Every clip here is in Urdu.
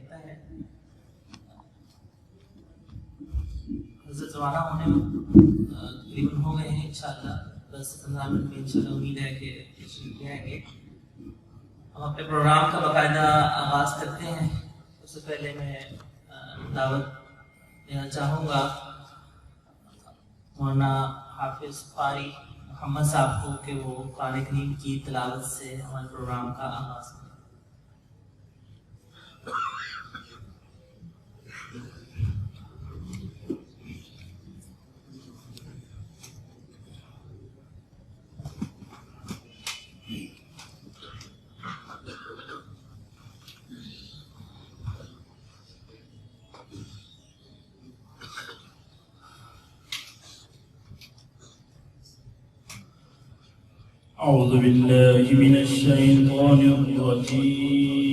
لگتا ہے حضرت روانہ ہونے میں تقریباً ہو گئے ہیں انشاءاللہ 10-15 منٹ میں انشاءاللہ امید ہے کہ تشریف لے آئیں گے. ہم اپنے پروگرام کا باقاعدہ آغاز کرتے ہیں. اس سے پہلے میں دعوت دینا چاہوں گا مولانا حافظ قاری محمد صاحب کو کہ وہ قرآن کریم کی تلاوت سے ہمارے پروگرام کا آغاز کریں. أعوذ بالله من الشيطان الرجيم.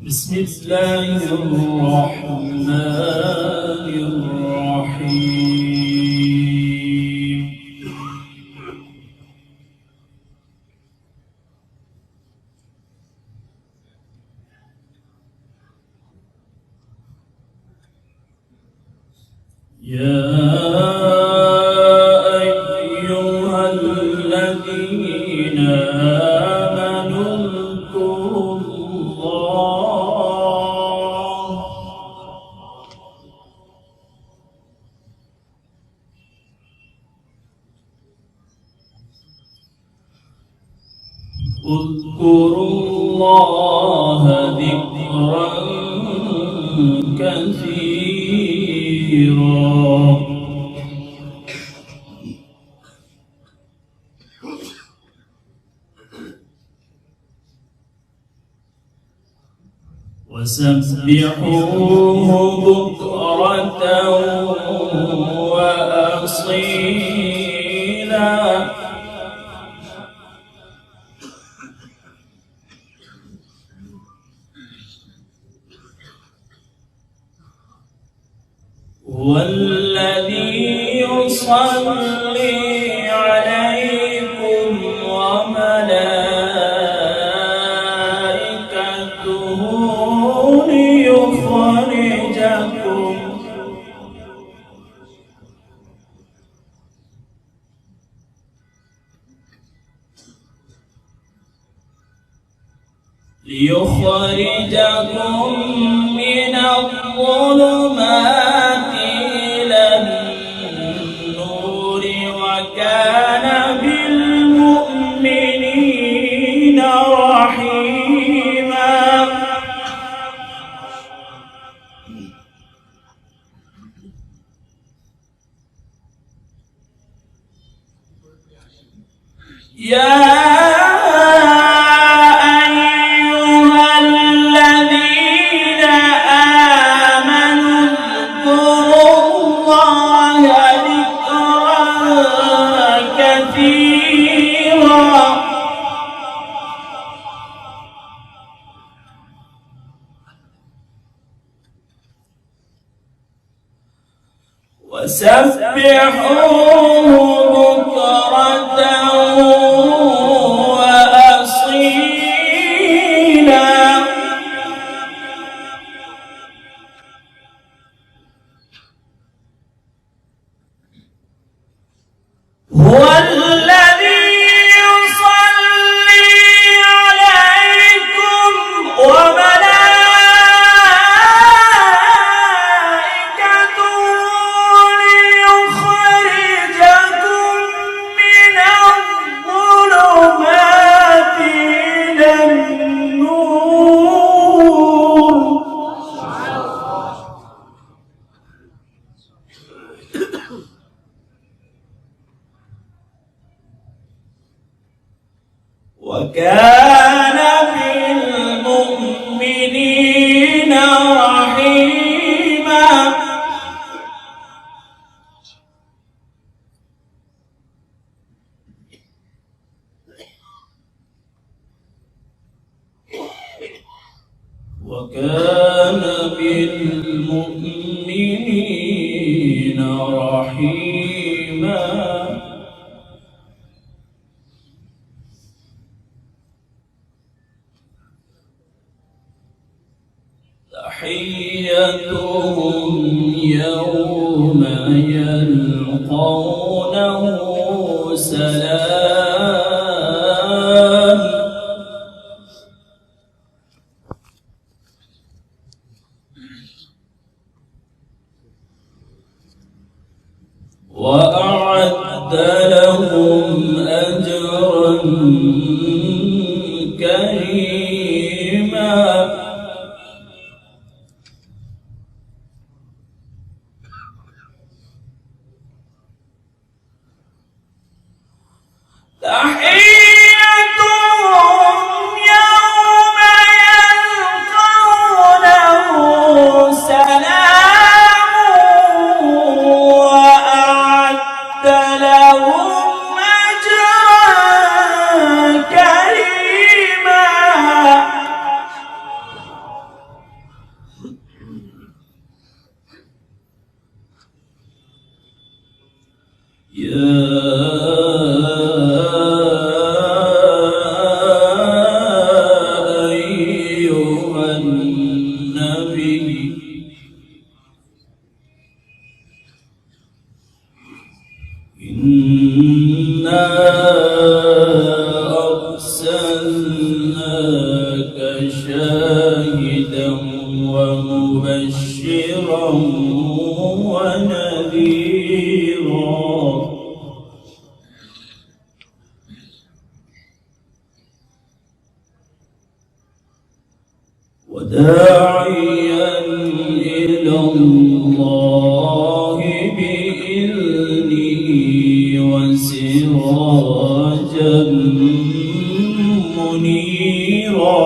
بسم الله الرحمن الرحيم. يا أيها الذين آمنوا اذكروا الله ذكرا كثيرا. وسبحوه بكرة وأصيلا. هو الذي يصلي عليكم وملائكته ليخرجكم من الظلمات إلى النور وكان بالمؤمنين رحيما. وسبحوه بكرة وأصيلا. هو الذي يصلي عليكم وكان بالمؤمنين رحيما. وكان بالمؤمنين بالمؤمنين رحيما تحيتهم يوم يلقونه سلام وأعد لهم أجرا كريما تحيتهم يوم يلقونه سلام وأعد لهم أجرا كريما يا أيها النبي إنا أرسلناك شاهدا ومبشرا ونذيرا وداعيا إلى الله بإذنه وسراجا منيرا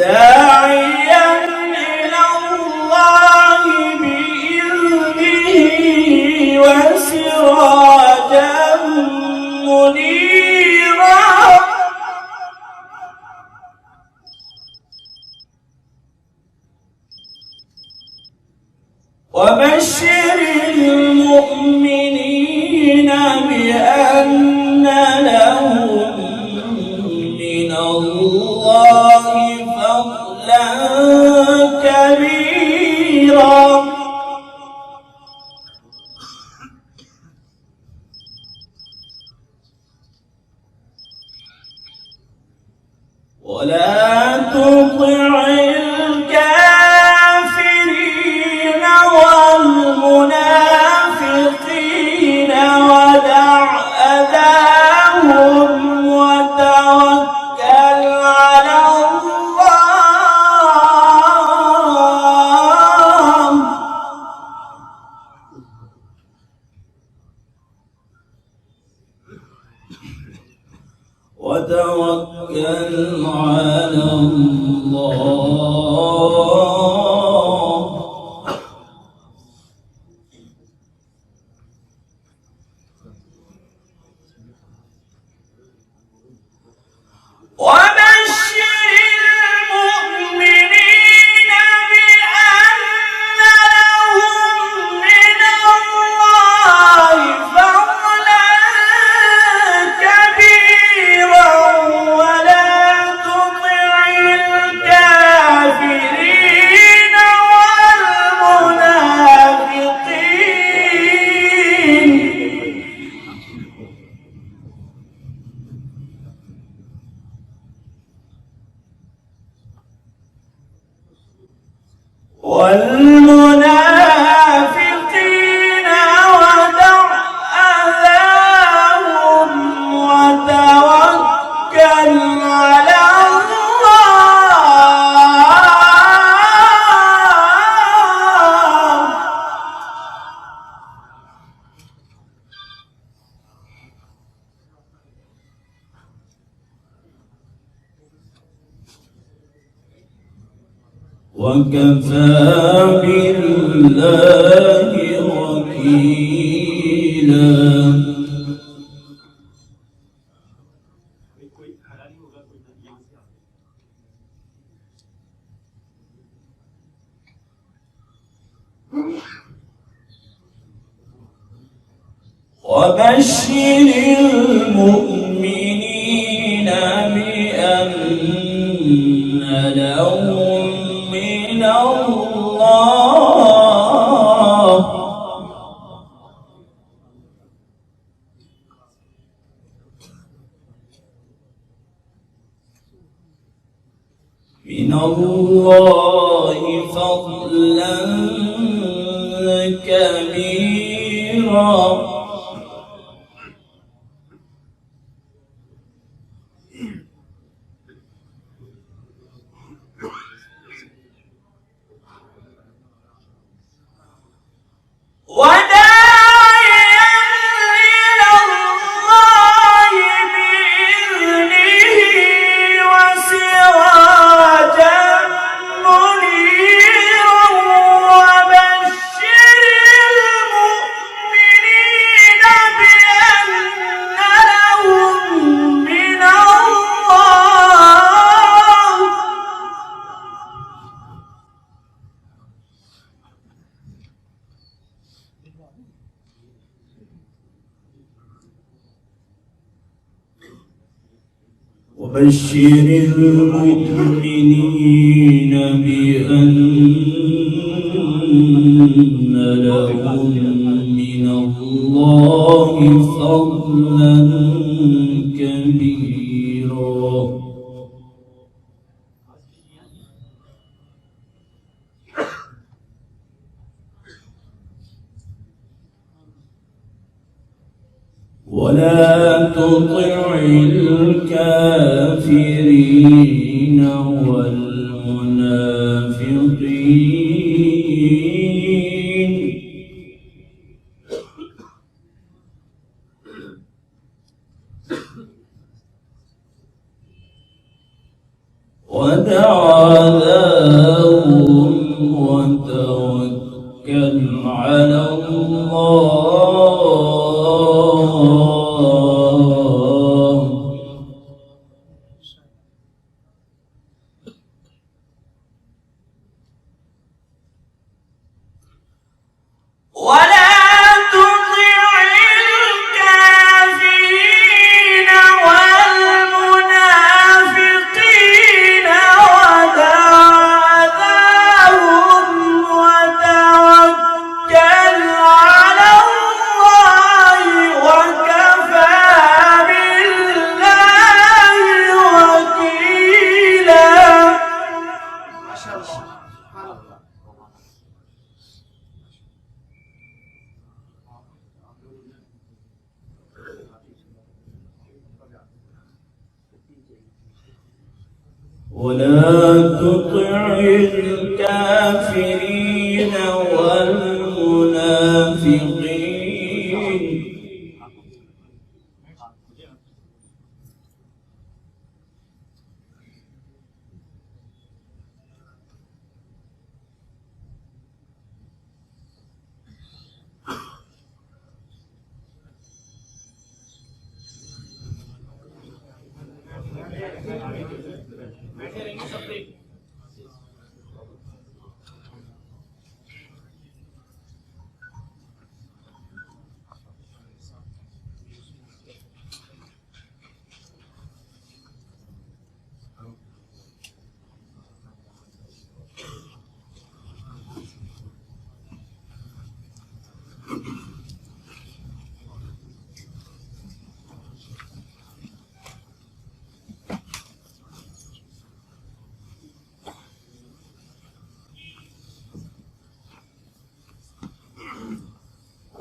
وداعيا إلى الله بإذنه وسراجا منيرا وبشر المؤمنين بأن لهم من الله فضلا كبيرا ولا تطع الكافرين والمنافقين ودع أذاهم وتوكل على الله وتوكل على الله وبشر المؤمنين بأن لهم من الله فضلا كبيرا ولا تطع الكافرين والمنافقين ودع أذاهم وتوكل على الله. وكفى بالله وكيلا. وبشر المؤمنين بأن لهم من الله فضلا كبيرا. وداعيا إلى الله بإذنه وسراجا منيرا. وبشر المؤمنين بأن لهم من الله وبشر المؤمنين بأن لهم من الله فضلا كبيرا. ولا تطع الكافرين والمنافقين ودع أذاهم وتوكل على الله. ولا تطع الكافرين والمنافقين ودع أذاهم وتوكل على الله وكفى بالله وكيلا. ما شاء الله. ولا تطع الكافرين والمنافقين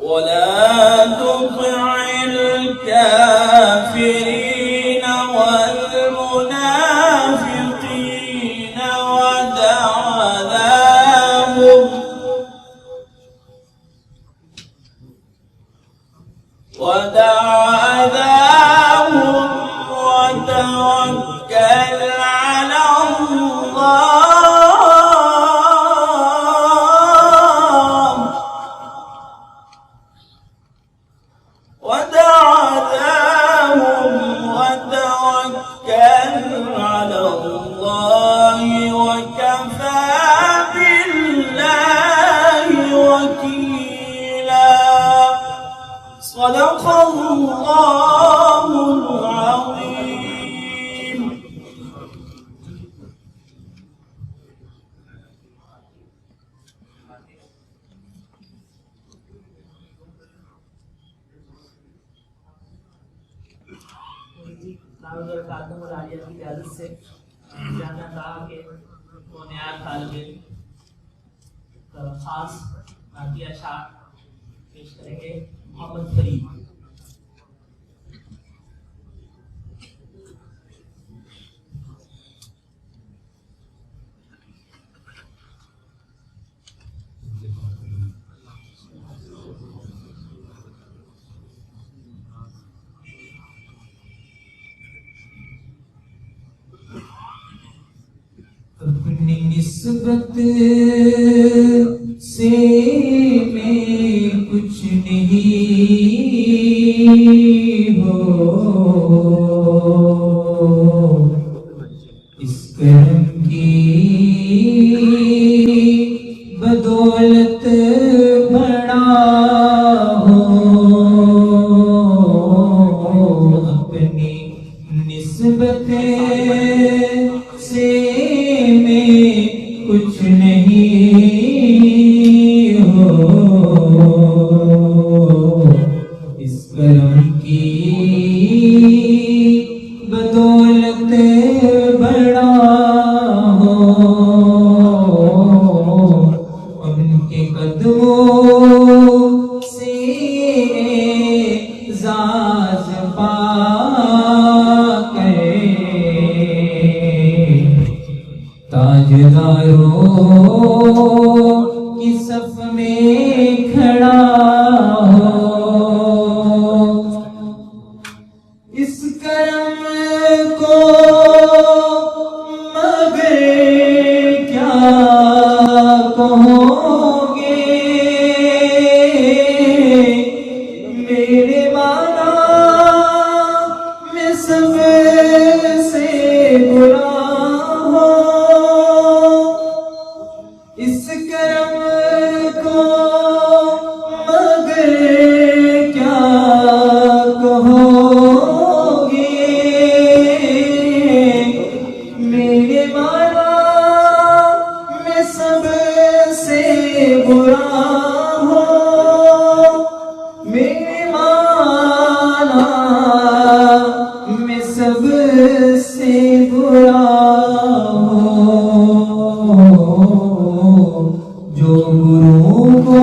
ولا تطع الكافرين والمنافقين ودع أذاهم وتوكل على الله ودع أذاهم وتوكل على الله وكفى بالله وكيلا. صدق الله العظيم. خاتم العالیہ کی اجازت سے جانا تھا کہ وہ نیا طالب علم خاص عطیہ اشعار پیش کریں گے. محمد فرید. اپنی نسبت سے میں کچھ نہیں ہو، اس کرم کی بدولت بڑا ہو. اپنی نسبت سے کچھ نہیں ہو، اس کرم کی بدولت بڑا ہو. ان کے قدموں سے اعزاز پا کر تاجداروں کی صف میں کھڑا ہو. اس کرم کو مگر کیا کہو گے، میرے مانا میں سب سے برا ہو. اس کرم کو مگر کیا کہو گے، میرے مانا میں سب سے برا ہو. میرے مانا میں سب سے برا ہو. جو گروہ کو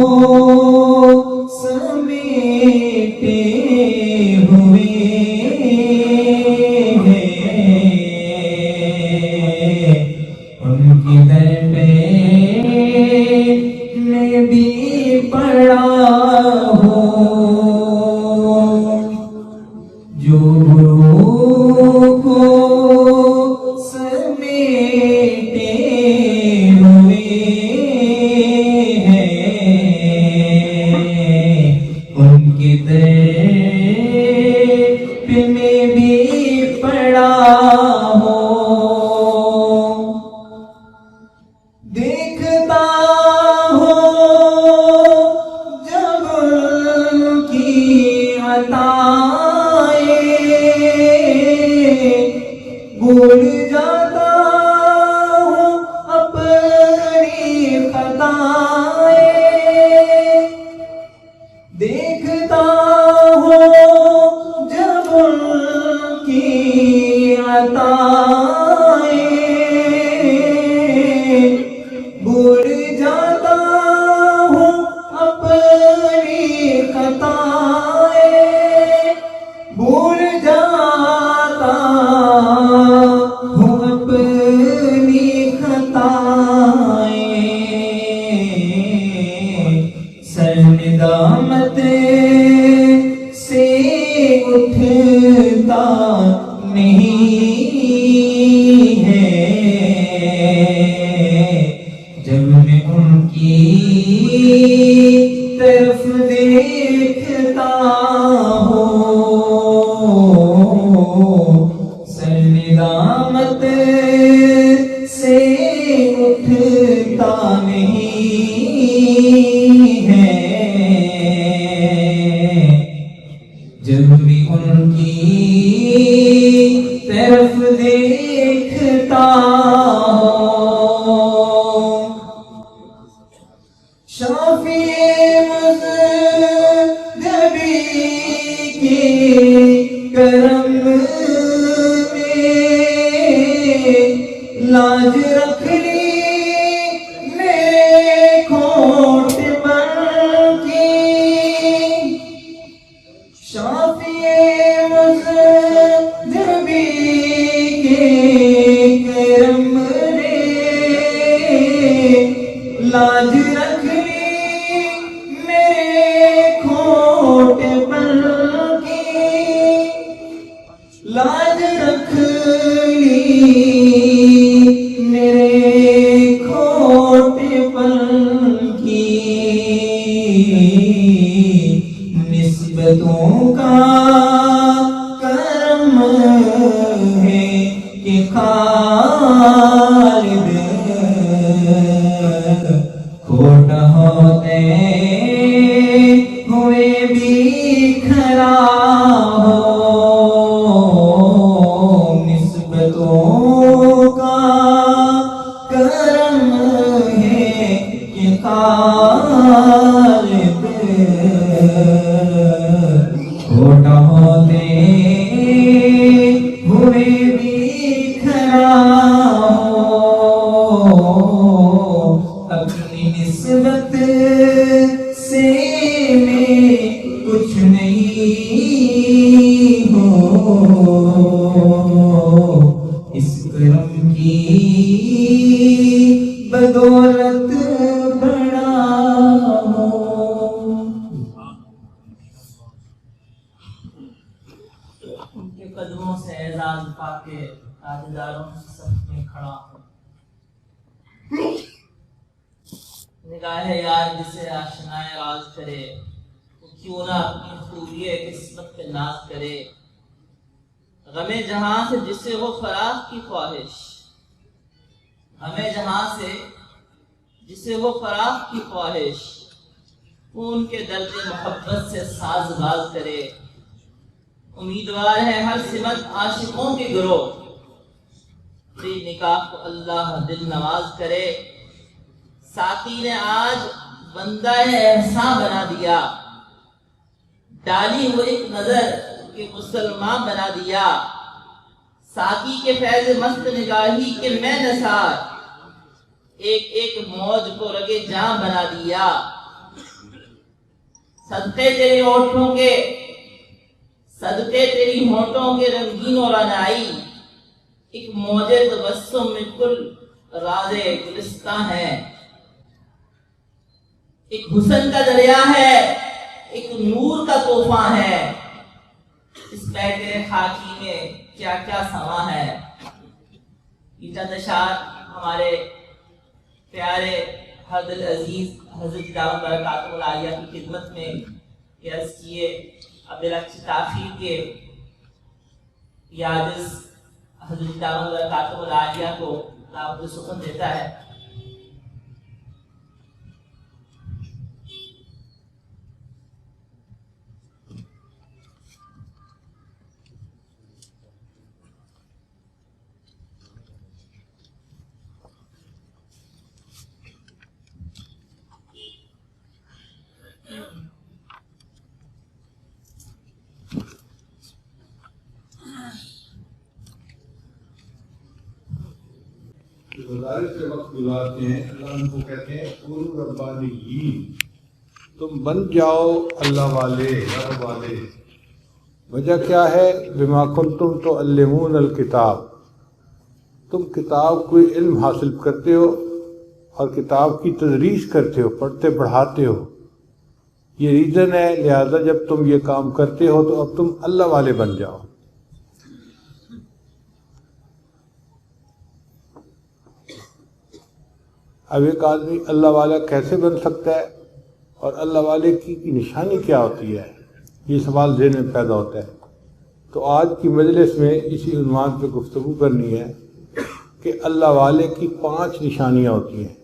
سمیٹے ہوئے ہیں، ان کی در پہ میں بھی پڑا ہوں. جو گروہ کو سمیٹے ہوئے ان کے در پہ میں بھی پڑا ہوں. دیکھتا ہوں جب ان کی عطائیں، بھول جاتا ہوں اپنی خطائیں. دیکھتا ہوں جب ان کی عطائیں، بھول جاتا ہوں اپنی جب میں ان کی طرف دیکھتا ہوں سر ندامت سے اٹھتا نہیں ہے جب بھی ان کی طرف دیکھتا ہوں شافی مذہبی کے کرم میں لاج رکھ لی میرے کھوٹ بن کی شافی مذہبی کے کرم نے لاج رکھ لی میرے کھوٹ بن کی لاج رکھ لی میرے کھوٹ پن کی نسبتوں کا کرم ہے کہ خالد کھوٹا ہوتے ہوئے بھی کھڑا نسبتوں کا کرم ہے کہ خالد کھوٹا ہوتے ہوئے بھی کھڑا اپنی نسبت سے میں کچھ نہیں ہوں اس کرم کی بدولت بڑا ہوں ان کے قدموں سے اعزاز پا کے تاجداروں کی صف میں کھڑا ہوں نگاہ یار جسے آشنائے راز کرے وہ کیوں نہ اپنی خوبی قسمت پہ ناز کرے غم جہاں سے جسے ہو فراغ کی خواہش غم جہاں سے جسے ہو فراغ کی خواہش وہ ان کے درد محبت سے ساز باز کرے امیدوار ہے ہر سمت عاشقوں کے گروہ تیری نکاح کو اللہ دل نواز کرے ساقی نے آج بندہ احسان بنا دیا ڈالی وہ ایک نظر کہ مسلمان بنا دیا ساقی کے فیض مست نگاہی کے میں نثار ایک ایک موج کو رگے جاں بنا دیا صدقے تیرے ہونٹوں کے صدقے تیری ہونٹوں کے رنگین و رنائی ایک موجے تبسم میں کل راز گلستاں ہے ایک حسن کا دریا ہے ایک نور کا طوفان ہے اس بیٹے خاکی میں کیا کیا سما ہے یہ چند اشعار ہمارے پیارے حضرت العزیز حضرت دعوت برکاتہ العالیہ کی خدمت میں عرض کیے عبدالعزیز تاخیر کے یادز حضرت دعوت برکاتہ العالیہ کو دعوت سخن دیتا ہے گزارش سے وقت گزارتے ہیں اللہ ان کو کہتے ہیں قولوا ربانیین تم بن جاؤ اللہ والے رب والے وجہ کیا ہے بما کنتم تعلمون الکتاب تم کتاب کو علم حاصل کرتے ہو اور کتاب کی تدریس کرتے ہو پڑھتے پڑھاتے ہو یہ ریزن ہے لہذا جب تم یہ کام کرتے ہو تو اب تم اللہ والے بن جاؤ اب ایک آدمی اللہ والا کیسے بن سکتا ہے اور اللہ والے کی نشانی کیا ہوتی ہے، یہ سوال ذہن میں پیدا ہوتا ہے۔ تو آج کی مجلس میں اسی عنوان پہ گفتگو کرنی ہے کہ اللہ والے کی 5 نشانیاں ہوتی ہیں۔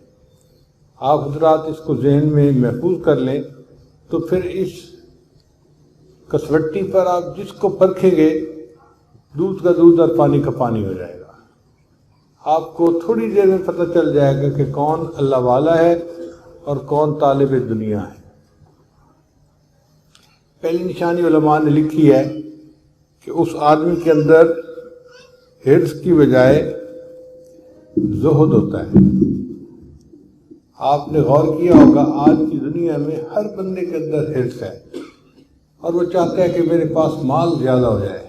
آپ حضرات اس کو ذہن میں محفوظ کر لیں تو پھر اس کسوٹی پر آپ جس کو پرکھیں گے دودھ کا دودھ اور پانی کا پانی ہو جائے گا۔ آپ کو تھوڑی دیر میں پتہ چل جائے گا کہ کون اللہ والا ہے اور کون طالب دنیا ہے۔ پہلی نشانی علماء نے لکھی ہے کہ اس آدمی کے اندر حرص کی بجائے زہد ہوتا ہے۔ آپ نے غور کیا ہوگا آج کی دنیا میں ہر بندے کے اندر حرص ہے اور وہ چاہتا ہے کہ میرے پاس مال زیادہ ہو جائے۔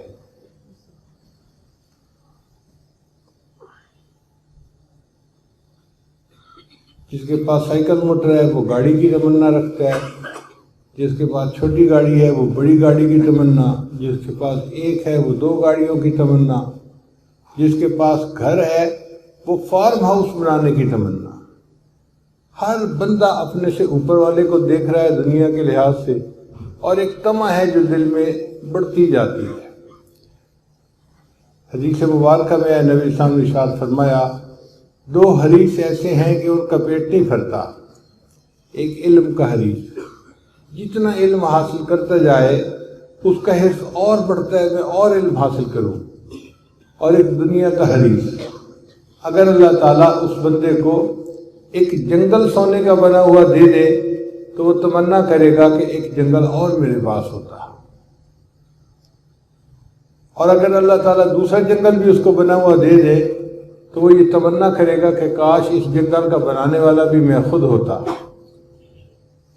جس کے پاس سائیکل موٹر ہے وہ گاڑی کی تمنا رکھتا ہے، جس کے پاس چھوٹی گاڑی ہے وہ بڑی گاڑی کی تمنا، جس کے پاس ایک ہے وہ 2 گاڑیوں کی تمنا، جس کے پاس گھر ہے وہ فارم ہاؤس بنانے کی تمنا۔ ہر بندہ اپنے سے اوپر والے کو دیکھ رہا ہے دنیا کے لحاظ سے، اور ایک طمع ہے جو دل میں بڑھتی جاتی ہے۔ حدیث مبارکہ میں نبی اسلام نے ارشاد فرمایا 2 حریص ایسے ہیں کہ ان کا پیٹ نہیں بھرتا۔ ایک علم کا حریص، جتنا علم حاصل کرتا جائے اس کا حرص اور بڑھتا ہے، میں اور علم حاصل کروں۔ اور ایک دنیا کا حریص، اگر اللہ تعالیٰ اس بندے کو ایک جنگل سونے کا بنا ہوا دے دے تو وہ تمنا کرے گا کہ ایک جنگل اور میرے پاس ہوتا، اور اگر اللہ تعالیٰ دوسرا جنگل بھی اس کو بنا ہوا دے دے تو وہ یہ تمنا کرے گا کہ کاش اس جنگل کا بنانے والا بھی میں خود ہوتا۔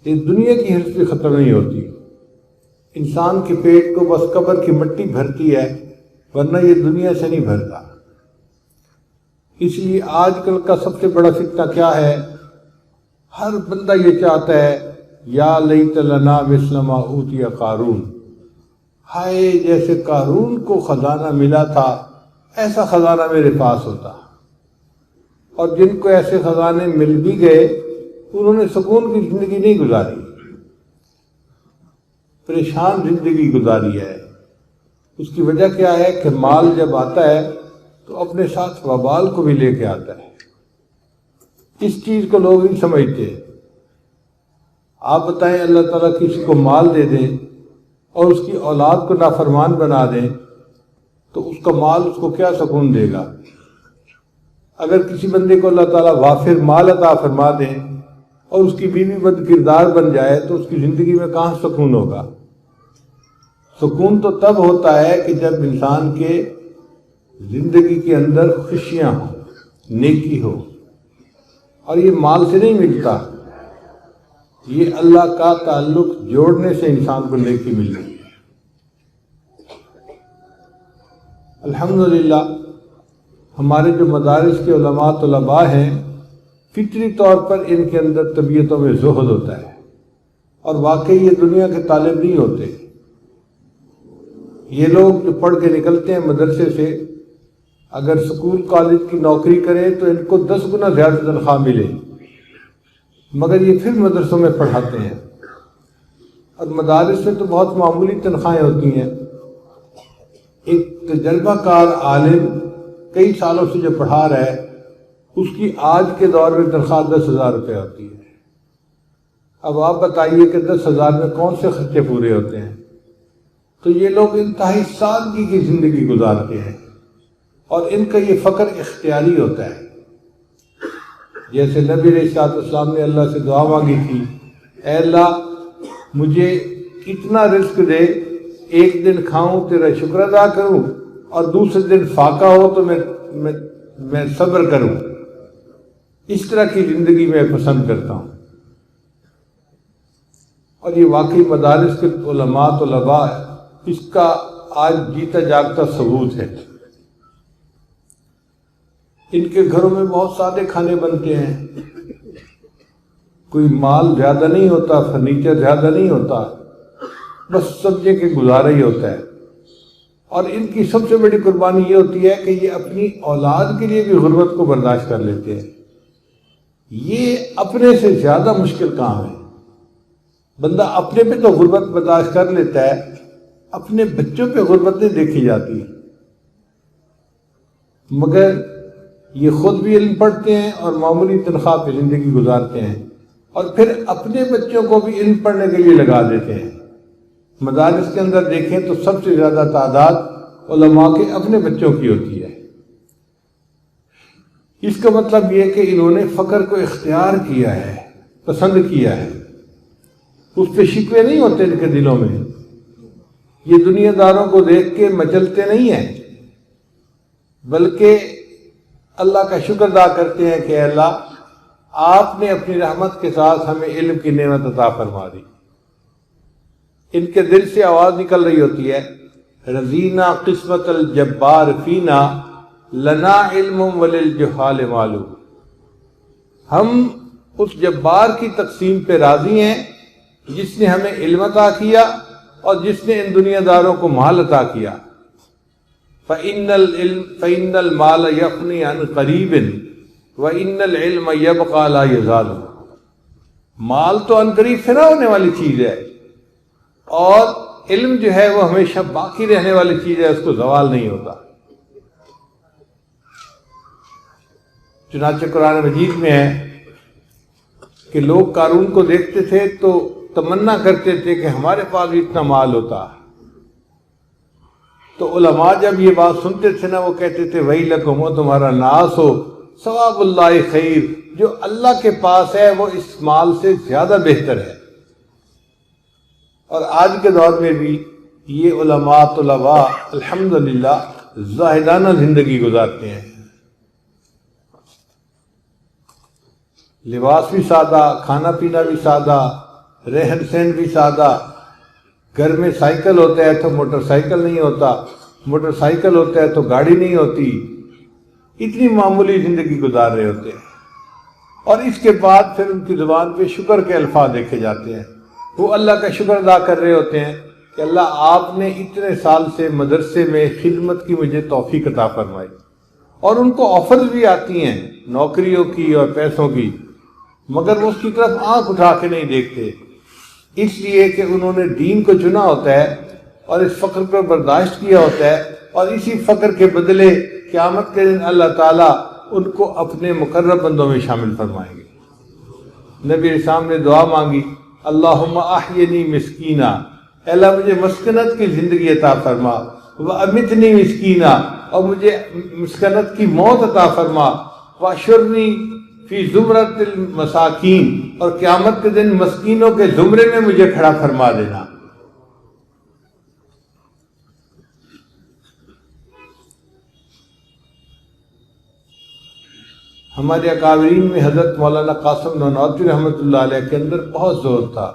اس دنیا کی حرص بھی ختم نہیں ہوتی۔ انسان کے پیٹ کو بس قبر کی مٹی بھرتی ہے، ورنہ یہ دنیا سے نہیں بھرتا۔ اس لیے آج کل کا سب سے بڑا فتنہ کیا ہے؟ ہر بندہ یہ چاہتا ہے یا لیت لنا مثل ما اوتی قارون، ہائے جیسے قارون کو خزانہ ملا تھا ایسا خزانہ میرے پاس ہوتا۔ اور جن کو ایسے خزانے مل بھی گئے انہوں نے سکون کی زندگی نہیں گزاری، پریشان زندگی گزاری ہے۔ اس کی وجہ کیا ہے کہ مال جب آتا ہے تو اپنے ساتھ وبال کو بھی لے کے آتا ہے۔ اس چیز کو لوگ نہیں سمجھتے۔ آپ بتائیں اللہ تعالیٰ کسی کو مال دے دیں اور اس کی اولاد کو نافرمان بنا دیں تو اس کا مال اس کو کیا سکون دے گا؟ اگر کسی بندے کو اللہ تعالیٰ وافر مال عطا فرما دیں اور اس کی بیوی بد کردار بن جائے تو اس کی زندگی میں کہاں سکون ہوگا؟ سکون تو تب ہوتا ہے کہ جب انسان کے زندگی کے اندر خوشیاں ہوں، نیکی ہو، اور یہ مال سے نہیں ملتا، یہ اللہ کا تعلق جوڑنے سے انسان کو نیکی ملتی ہے۔ الحمدللہ ہمارے جو مدارس کے علماء طلباء ہیں فطری طور پر ان کے اندر طبیعتوں میں زہد ہوتا ہے، اور واقعی یہ دنیا کے طالب نہیں ہوتے۔ یہ لوگ جو پڑھ کے نکلتے ہیں مدرسے سے، اگر اسکول کالج کی نوکری کریں تو ان کو 10 گنا زیادہ تنخواہ ملے، مگر یہ پھر مدرسوں میں پڑھاتے ہیں، اور مدارس میں تو بہت معمولی تنخواہیں ہوتی ہیں۔ ایک تجربہ کار عالم کئی سالوں سے جو پڑھا رہا ہے اس کی آج کے دور میں تنخواہ 10,000 روپے ہوتی ہے۔ اب آپ بتائیے کہ 10,000 میں کون سے خرچے پورے ہوتے ہیں؟ تو یہ لوگ انتہائی سادگی کی زندگی گزارتے ہیں، اور ان کا یہ فقر اختیاری ہوتا ہے۔ جیسے نبی علیہ السلام نے اللہ سے دعا مانگی تھی، اے اللہ مجھے اتنا رزق دے، ایک دن کھاؤں تیرا شکر ادا کروں اور دوسرے دن فاقہ ہو تو میں صبر کروں۔ اس طرح کی زندگی میں پسند کرتا ہوں۔ اور یہ واقعی مدارس کے علماء طلباء اس کا آج جیتا جاگتا ثبوت ہے۔ ان کے گھروں میں بہت سادے کھانے بنتے ہیں، کوئی مال زیادہ نہیں ہوتا، فرنیچر زیادہ نہیں ہوتا، بس سبزے کے گزارا ہی ہوتا ہے۔ اور ان کی سب سے بڑی قربانی یہ ہوتی ہے کہ یہ اپنی اولاد کے لیے بھی غربت کو برداشت کر لیتے ہیں۔ یہ اپنے سے زیادہ مشکل کام ہے. بندہ اپنے پہ تو غربت برداشت کر لیتا ہے، اپنے بچوں پہ غربت نہیں دیکھی جاتی. مگر یہ خود بھی علم پڑھتے ہیں اور معمولی تنخواہ پہ زندگی گزارتے ہیں، اور پھر اپنے بچوں کو بھی علم پڑھنے کے لیے لگا دیتے ہیں. مدارس کے اندر دیکھیں تو سب سے زیادہ تعداد علماء کے اپنے بچوں کی ہوتی ہے. اس کا مطلب یہ کہ انہوں نے فقر کو اختیار کیا ہے، پسند کیا ہے، اس پہ شکوے نہیں ہوتے ان کے دلوں میں. یہ دنیا داروں کو دیکھ کے مچلتے نہیں ہیں، بلکہ اللہ کا شکر ادا کرتے ہیں کہ اللہ آپ نے اپنی رحمت کے ساتھ ہمیں علم کی نعمت عطا فرما دی. ان کے دل سے آواز نکل رہی ہوتی ہے، رضینا قسمت الجبار فینا لنا علم وللجہال معلوم. ہم اس جبار کی تقسیم پہ راضی ہیں جس نے ہمیں علم عطا کیا اور جس نے ان دنیا داروں کو مال عطا کیا. فَإِنَّ الْمَالَ يَفْنِي عَنْ قَرِيبٍ وَإِنَّ الْعِلْمَ يَبْقَى لَا يَزَالُ. مال تو عن قریب فنا ہونے والی چیز ہے، اور علم جو ہے وہ ہمیشہ باقی رہنے والی چیز ہے، اس کو زوال نہیں ہوتا. چنانچہ قرآن مجید میں ہے کہ لوگ قارون کو دیکھتے تھے تو تمنا کرتے تھے کہ ہمارے پاس بھی اتنا مال ہوتا. تو علماء جب یہ بات سنتے تھے نا، وہ کہتے تھے ویلکم، وہ تمہارا ناس ہو، ثواب اللہ خیر، جو اللہ کے پاس ہے وہ اس مال سے زیادہ بہتر ہے. اور آج کے دور میں بھی یہ علماء طلباء الحمدللہ زاہدانہ زندگی گزارتے ہیں. لباس بھی سادہ، کھانا پینا بھی سادہ، رہن سہن بھی سادہ. گھر میں سائیکل ہوتا ہے تو موٹر سائیکل نہیں ہوتا، موٹر سائیکل ہوتا ہے تو گاڑی نہیں ہوتی. اتنی معمولی زندگی گزار رہے ہوتے ہیں، اور اس کے بعد پھر ان کی زبان پہ شکر کے الفاظ دیکھے جاتے ہیں. وہ اللہ کا شکر ادا کر رہے ہوتے ہیں کہ اللہ آپ نے اتنے سال سے مدرسے میں خدمت کی مجھے توفیق عطا فرمائی. اور ان کو آفرز بھی آتی ہیں نوکریوں کی اور پیسوں کی، مگر وہ اس کی طرف آنکھ اٹھا کے نہیں دیکھتے، اس لیے کہ انہوں نے دین کو چنا ہوتا ہے اور اس فقر کو برداشت کیا ہوتا ہے، اور اسی فقر کے بدلے قیامت کے دن اللہ تعالیٰ ان کو اپنے مقرب بندوں میں شامل فرمائیں گے. نبی اسلام نے دعا مانگی، اللہم احینی مسکینہ، اے اللہ مجھے مسکنت کی زندگی عطا فرما، وامتنی مسکینہ، اور مجھے مسکنت کی موت عطا فرما، واشرنی فی زمرۃ المساکین، اور قیامت کے دن مسکینوں کے زمرے میں مجھے کھڑا فرما دینا. ہمارے اکابرین میں حضرت مولانا قاسم نانوتوی رحمۃ اللہ علیہ کے اندر بہت زور تھا.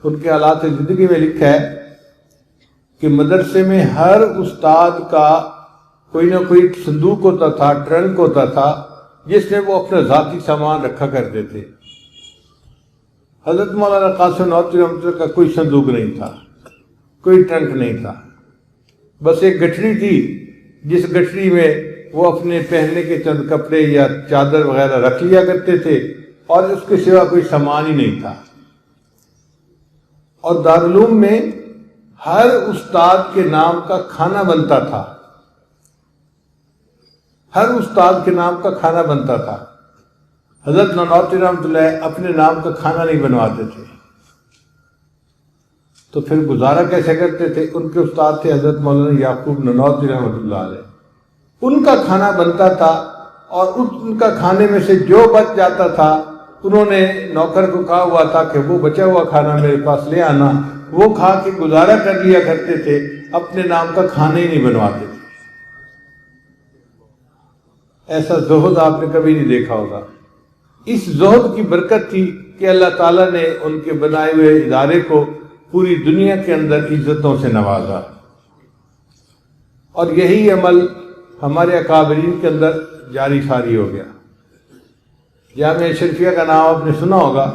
ان کے حالات زندگی میں لکھا ہے کہ مدرسے میں ہر استاد کا کوئی نہ کوئی صندوق ہوتا تھا، ٹرنک ہوتا تھا، جس میں وہ اپنا ذاتی سامان رکھا کرتے تھے. حضرت مولانا قاسم نانوتوی رحمۃ اللہ کا کوئی صندوق نہیں تھا، کوئی ٹرنک نہیں تھا، بس ایک گٹھڑی تھی جس گٹھڑی میں وہ اپنے پہننے کے چند کپڑے یا چادر وغیرہ رکھ لیا کرتے تھے، اور اس کے سوا کوئی سامان ہی نہیں تھا. اور دارالعلوم میں ہر استاد کے نام کا کھانا بنتا تھا، ہر استاد کے نام کا کھانا بنتا تھا. حضرت نانوتوی رحمۃ اللہ اپنے نام کا کھانا نہیں بنواتے تھے، تو پھر گزارا کیسے کرتے تھے؟ ان کے استاد تھے حضرت مولانا یعقوب نانوتوی رحمۃ اللہ علیہ. ان کا کھانا بنتا تھا، اور ان کا کھانے میں سے جو بچ جاتا تھا انہوں نے نوکر کو کہا ہوا تھا کہ وہ بچا ہوا کھانا میرے پاس لے آنا. وہ کھا کے گزارا کر لیا کرتے تھے، اپنے نام کا کھانا ہی نہیں بنواتے تھے. ایسا زہد آپ نے کبھی نہیں دیکھا ہوگا. اس زہد کی برکت تھی کہ اللہ تعالیٰ نے ان کے بنائے ہوئے ادارے کو پوری دنیا کے اندر عزتوں سے نوازا. اور یہی عمل ہمارے اکابرین کے اندر جاری ساری ہو گیا. جامعہ اشرفیہ کا نام آپ نے سنا ہوگا.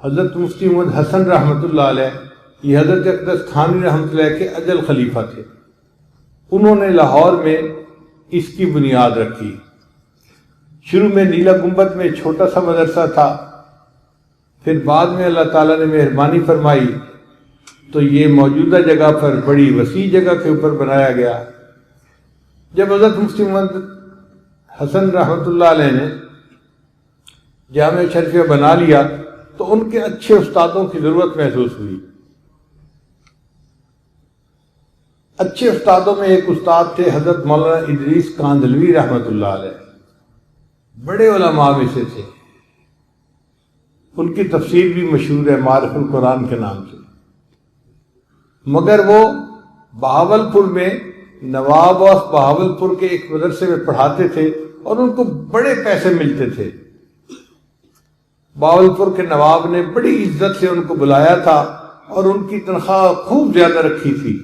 حضرت مفتی محمد حسن رحمۃ اللہ علیہ، یہ حضرت اقدس تھانوی رحمۃ اللہ کے اجل خلیفہ تھے. انہوں نے لاہور میں اس کی بنیاد رکھی. شروع میں نیلا گنبد میں چھوٹا سا مدرسہ تھا، پھر بعد میں اللہ تعالیٰ نے مہربانی فرمائی تو یہ موجودہ جگہ پر بڑی وسیع جگہ کے اوپر بنایا گیا۔ جب حضرت مفتی محمد حسن رحمۃ اللہ علیہ نے جامعہ شریفیہ بنا لیا تو ان کے اچھے استادوں کی ضرورت محسوس ہوئی۔ اچھے استادوں میں ایک استاد تھے حضرت مولانا ادریس کاندھلوی رحمۃ اللہ علیہ، بڑے علماء میں سے تھے۔ ان کی تفسیر بھی مشہور ہے معارف القرآن کے نام سے، مگر وہ بہاولپور میں نواب اور بہاولپور کے ایک مدرسے میں پڑھاتے تھے اور ان کو بڑے پیسے ملتے تھے۔ بہاولپور کے نواب نے بڑی عزت سے ان کو بلایا تھا اور ان کی تنخواہ خوب زیادہ رکھی تھی۔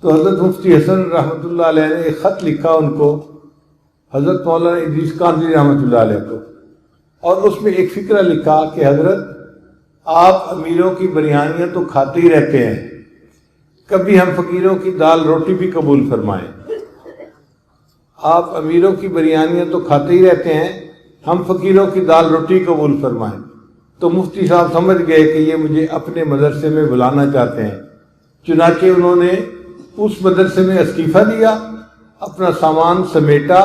تو حضرت مفتی حسن رحمۃ اللہ علیہ نے ایک خط لکھا ان کو، حضرت مولانا ادریس کاندھلوی رحمۃ اللہ علیہ کو، اور اس میں ایک فقرہ لکھا کہ حضرت آپ امیروں کی بریانیاں تو کھاتے ہی رہتے ہیں، کبھی ہم فقیروں کی دال روٹی بھی قبول فرمائیں۔ آپ امیروں کی بریانیاں تو کھاتے ہی رہتے ہیں، ہم فقیروں کی دال روٹی قبول فرمائیں۔ تو مفتی صاحب سمجھ گئے کہ یہ مجھے اپنے مدرسے میں بلانا چاہتے ہیں، چنانچہ انہوں نے اس مدرسے میں استعفیٰ دیا، اپنا سامان سمیٹا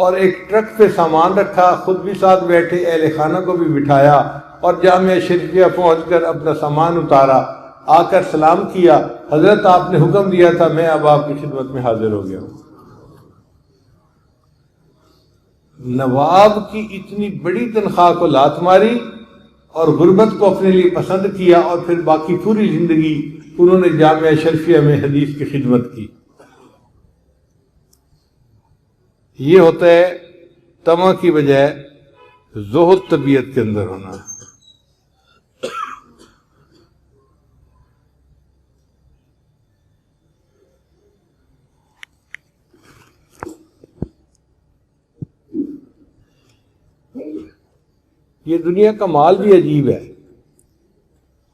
اور ایک ٹرک پہ سامان رکھا، خود بھی ساتھ بیٹھے، اہل خانہ کو بھی بٹھایا اور جامعہ شریفیہ پہنچ کر اپنا سامان اتارا، آ کر سلام کیا، حضرت آپ نے حکم دیا تھا، میں اب آپ کی خدمت میں حاضر ہو گیا ہوں۔ نواب کی اتنی بڑی تنخواہ کو لات ماری اور غربت کو اپنے لیے پسند کیا، اور پھر باقی پوری زندگی انہوں نے جامعہ شریفیہ میں حدیث کی خدمت کی۔ یہ ہوتا ہے طمع کی بجائے زہد طبیعت کے اندر ہونا۔ یہ دنیا کا مال بھی عجیب ہے،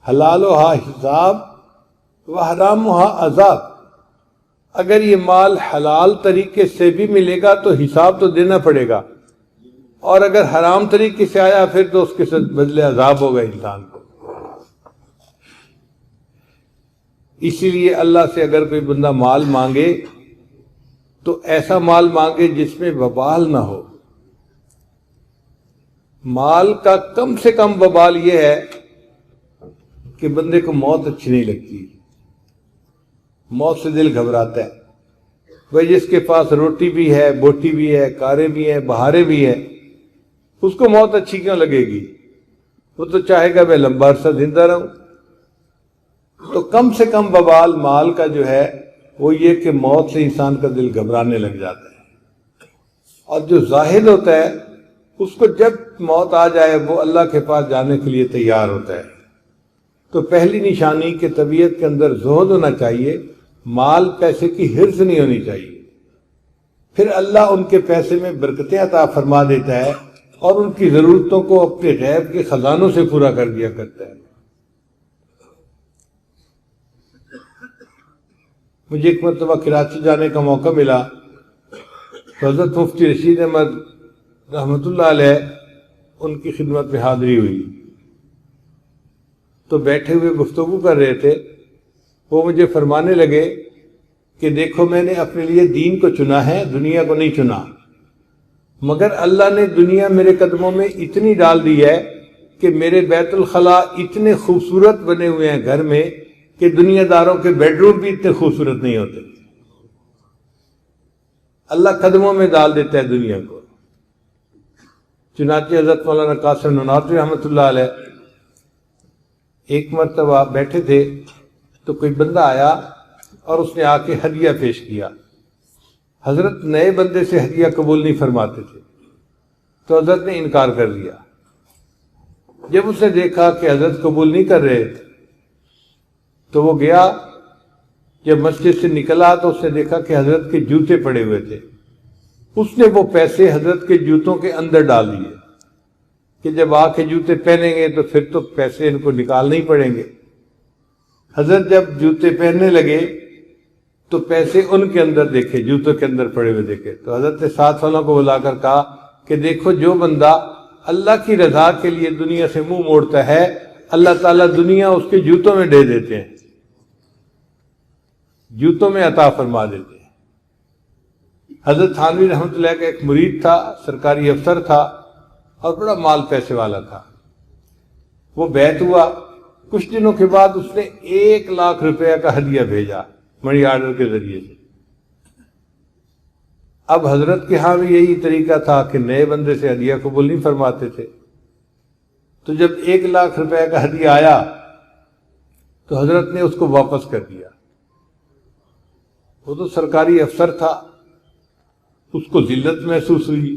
حلال ہا حساب و حرام ہا عذاب۔ اگر یہ مال حلال طریقے سے بھی ملے گا تو حساب تو دینا پڑے گا، اور اگر حرام طریقے سے آیا پھر تو اس کے ساتھ بدلے عذاب ہوگا انسان کو۔ اسی لیے اللہ سے اگر کوئی بندہ مال مانگے تو ایسا مال مانگے جس میں وبال نہ ہو۔ مال کا کم سے کم وبال یہ ہے کہ بندے کو موت اچھی نہیں لگتی، موت سے دل گھبراتا ہے۔ بھائی جس کے پاس روٹی بھی ہے، بوٹی بھی ہے، کاریں بھی ہیں، بہاریں بھی ہیں، اس کو موت اچھی کیوں لگے گی؟ وہ تو چاہے گا میں لمبا عرصہ زندہ رہوں۔ تو کم سے کم وبال مال کا جو ہے وہ یہ کہ موت سے انسان کا دل گھبرانے لگ جاتا ہے، اور جو زاہد ہوتا ہے اس کو جب موت آ جائے وہ اللہ کے پاس جانے کے لیے تیار ہوتا ہے۔ تو پہلی نشانی کہ طبیعت کے اندر زہد ہونا چاہیے، مال پیسے کی حرص نہیں ہونی چاہیے۔ پھر اللہ ان کے پیسے میں برکتیں عطا فرما دیتا ہے اور ان کی ضرورتوں کو اپنے غیب کے خزانوں سے پورا کر دیا کرتا ہے۔ مجھے ایک مرتبہ کراچی جانے کا موقع ملا تو حضرت مفتی رشید احمد رحمۃ اللہ علیہ ان کی خدمت میں حاضری ہوئی، تو بیٹھے ہوئے گفتگو کر رہے تھے۔ وہ مجھے فرمانے لگے کہ دیکھو میں نے اپنے لیے دین کو چنا ہے، دنیا کو نہیں چنا، مگر اللہ نے دنیا میرے قدموں میں اتنی ڈال دی ہے کہ میرے بیت الخلاء اتنے خوبصورت بنے ہوئے ہیں گھر میں کہ دنیا داروں کے بیڈ روم بھی اتنے خوبصورت نہیں ہوتے۔ اللہ قدموں میں ڈال دیتا ہے دنیا کو۔ چنانچہ حضرت مولانا قاسم نانوتوی رحمۃ اللہ علیہ ایک مرتبہ بیٹھے تھے تو کوئی بندہ آیا اور اس نے آ کے ہدیہ پیش کیا۔ حضرت نئے بندے سے ہدیہ قبول نہیں فرماتے تھے، تو حضرت نے انکار کر دیا۔ جب اس نے دیکھا کہ حضرت قبول نہیں کر رہے تو وہ گیا، جب مسجد سے نکلا تو اس نے دیکھا کہ حضرت کے جوتے پڑے ہوئے تھے۔ اس نے وہ پیسے حضرت کے جوتوں کے اندر ڈال دیے کہ جب آ کے جوتے پہنیں گے تو پھر تو پیسے ان کو نکالنے ہی پڑیں گے۔ حضرت جب جوتے پہننے لگے تو پیسے ان کے اندر دیکھے، جوتوں کے اندر پڑے ہوئے دیکھے. تو حضرت نے ساتھ والوں کو بلا کر کہا کہ دیکھو جو بندہ اللہ کی رضا کے لیے دنیا سے منہ موڑتا ہے، اللہ تعالیٰ دنیا اس کے جوتوں میں دے دیتے ہیں، جوتوں میں عطا فرما دیتے ہیں. حضرت تھانوی رحمۃ اللہ کا ایک مرید تھا، سرکاری افسر تھا اور بڑا مال پیسے والا تھا. وہ بیعت ہوا، کچھ دنوں کے بعد اس نے 1,00,000 روپے کا ہدیہ بھیجا منی آرڈر کے ذریعے سے. اب حضرت کے ہاں بھی یہی طریقہ تھا کہ نئے بندے سے ہدیہ قبول نہیں فرماتے تھے. تو جب 1,00,000 روپے کا ہدیہ آیا تو حضرت نے اس کو واپس کر دیا. وہ تو سرکاری افسر تھا، اس کو ذلت محسوس ہوئی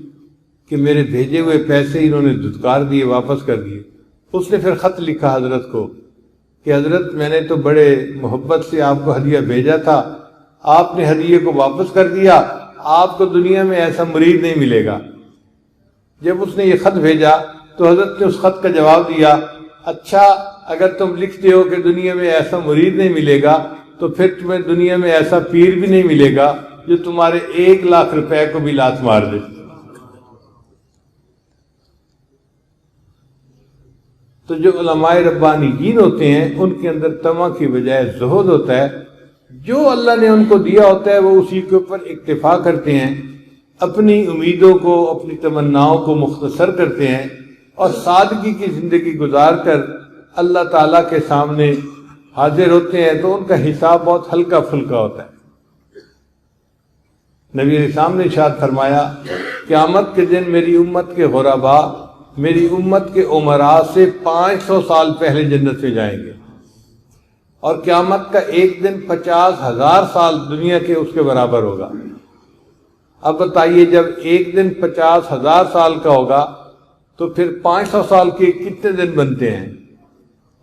کہ میرے بھیجے ہوئے پیسے انہوں نے دھتکار دیے، واپس کر دیے. اس نے پھر خط لکھا حضرت کو کہ حضرت میں نے تو بڑے محبت سے آپ کو ہدیہ بھیجا تھا، آپ نے ہدیے کو واپس کر دیا، آپ کو دنیا میں ایسا مرید نہیں ملے گا. جب اس نے یہ خط بھیجا تو حضرت نے اس خط کا جواب دیا، اچھا اگر تم لکھتے ہو کہ دنیا میں ایسا مرید نہیں ملے گا تو پھر تمہیں دنیا میں ایسا پیر بھی نہیں ملے گا جو تمہارے 1,00,000 روپے کو بھی لات مار دے. تو جو علماء ربانیین ہوتے ہیں ان کے اندر طمع کی بجائے زہد ہوتا ہے. جو اللہ نے ان کو دیا ہوتا ہے وہ اسی کے اوپر اکتفا کرتے ہیں، اپنی امیدوں کو، اپنی تمناؤں کو مختصر کرتے ہیں اور سادگی کی زندگی گزار کر اللہ تعالیٰ کے سامنے حاضر ہوتے ہیں. تو ان کا حساب بہت ہلکا پھلکا ہوتا ہے. نبی علیہ السلام نے ارشاد فرمایا، قیامت کے دن میری امت کے غرباء میری امت کے عمراء سے 500 سال پہلے جنت میں جائیں گے، اور قیامت کا ایک دن 50,000 سال دنیا کے اس کے برابر ہوگا. اب بتائیے جب ایک دن 50,000 سال کا ہوگا تو پھر 500 سال کے کتنے دن بنتے ہیں،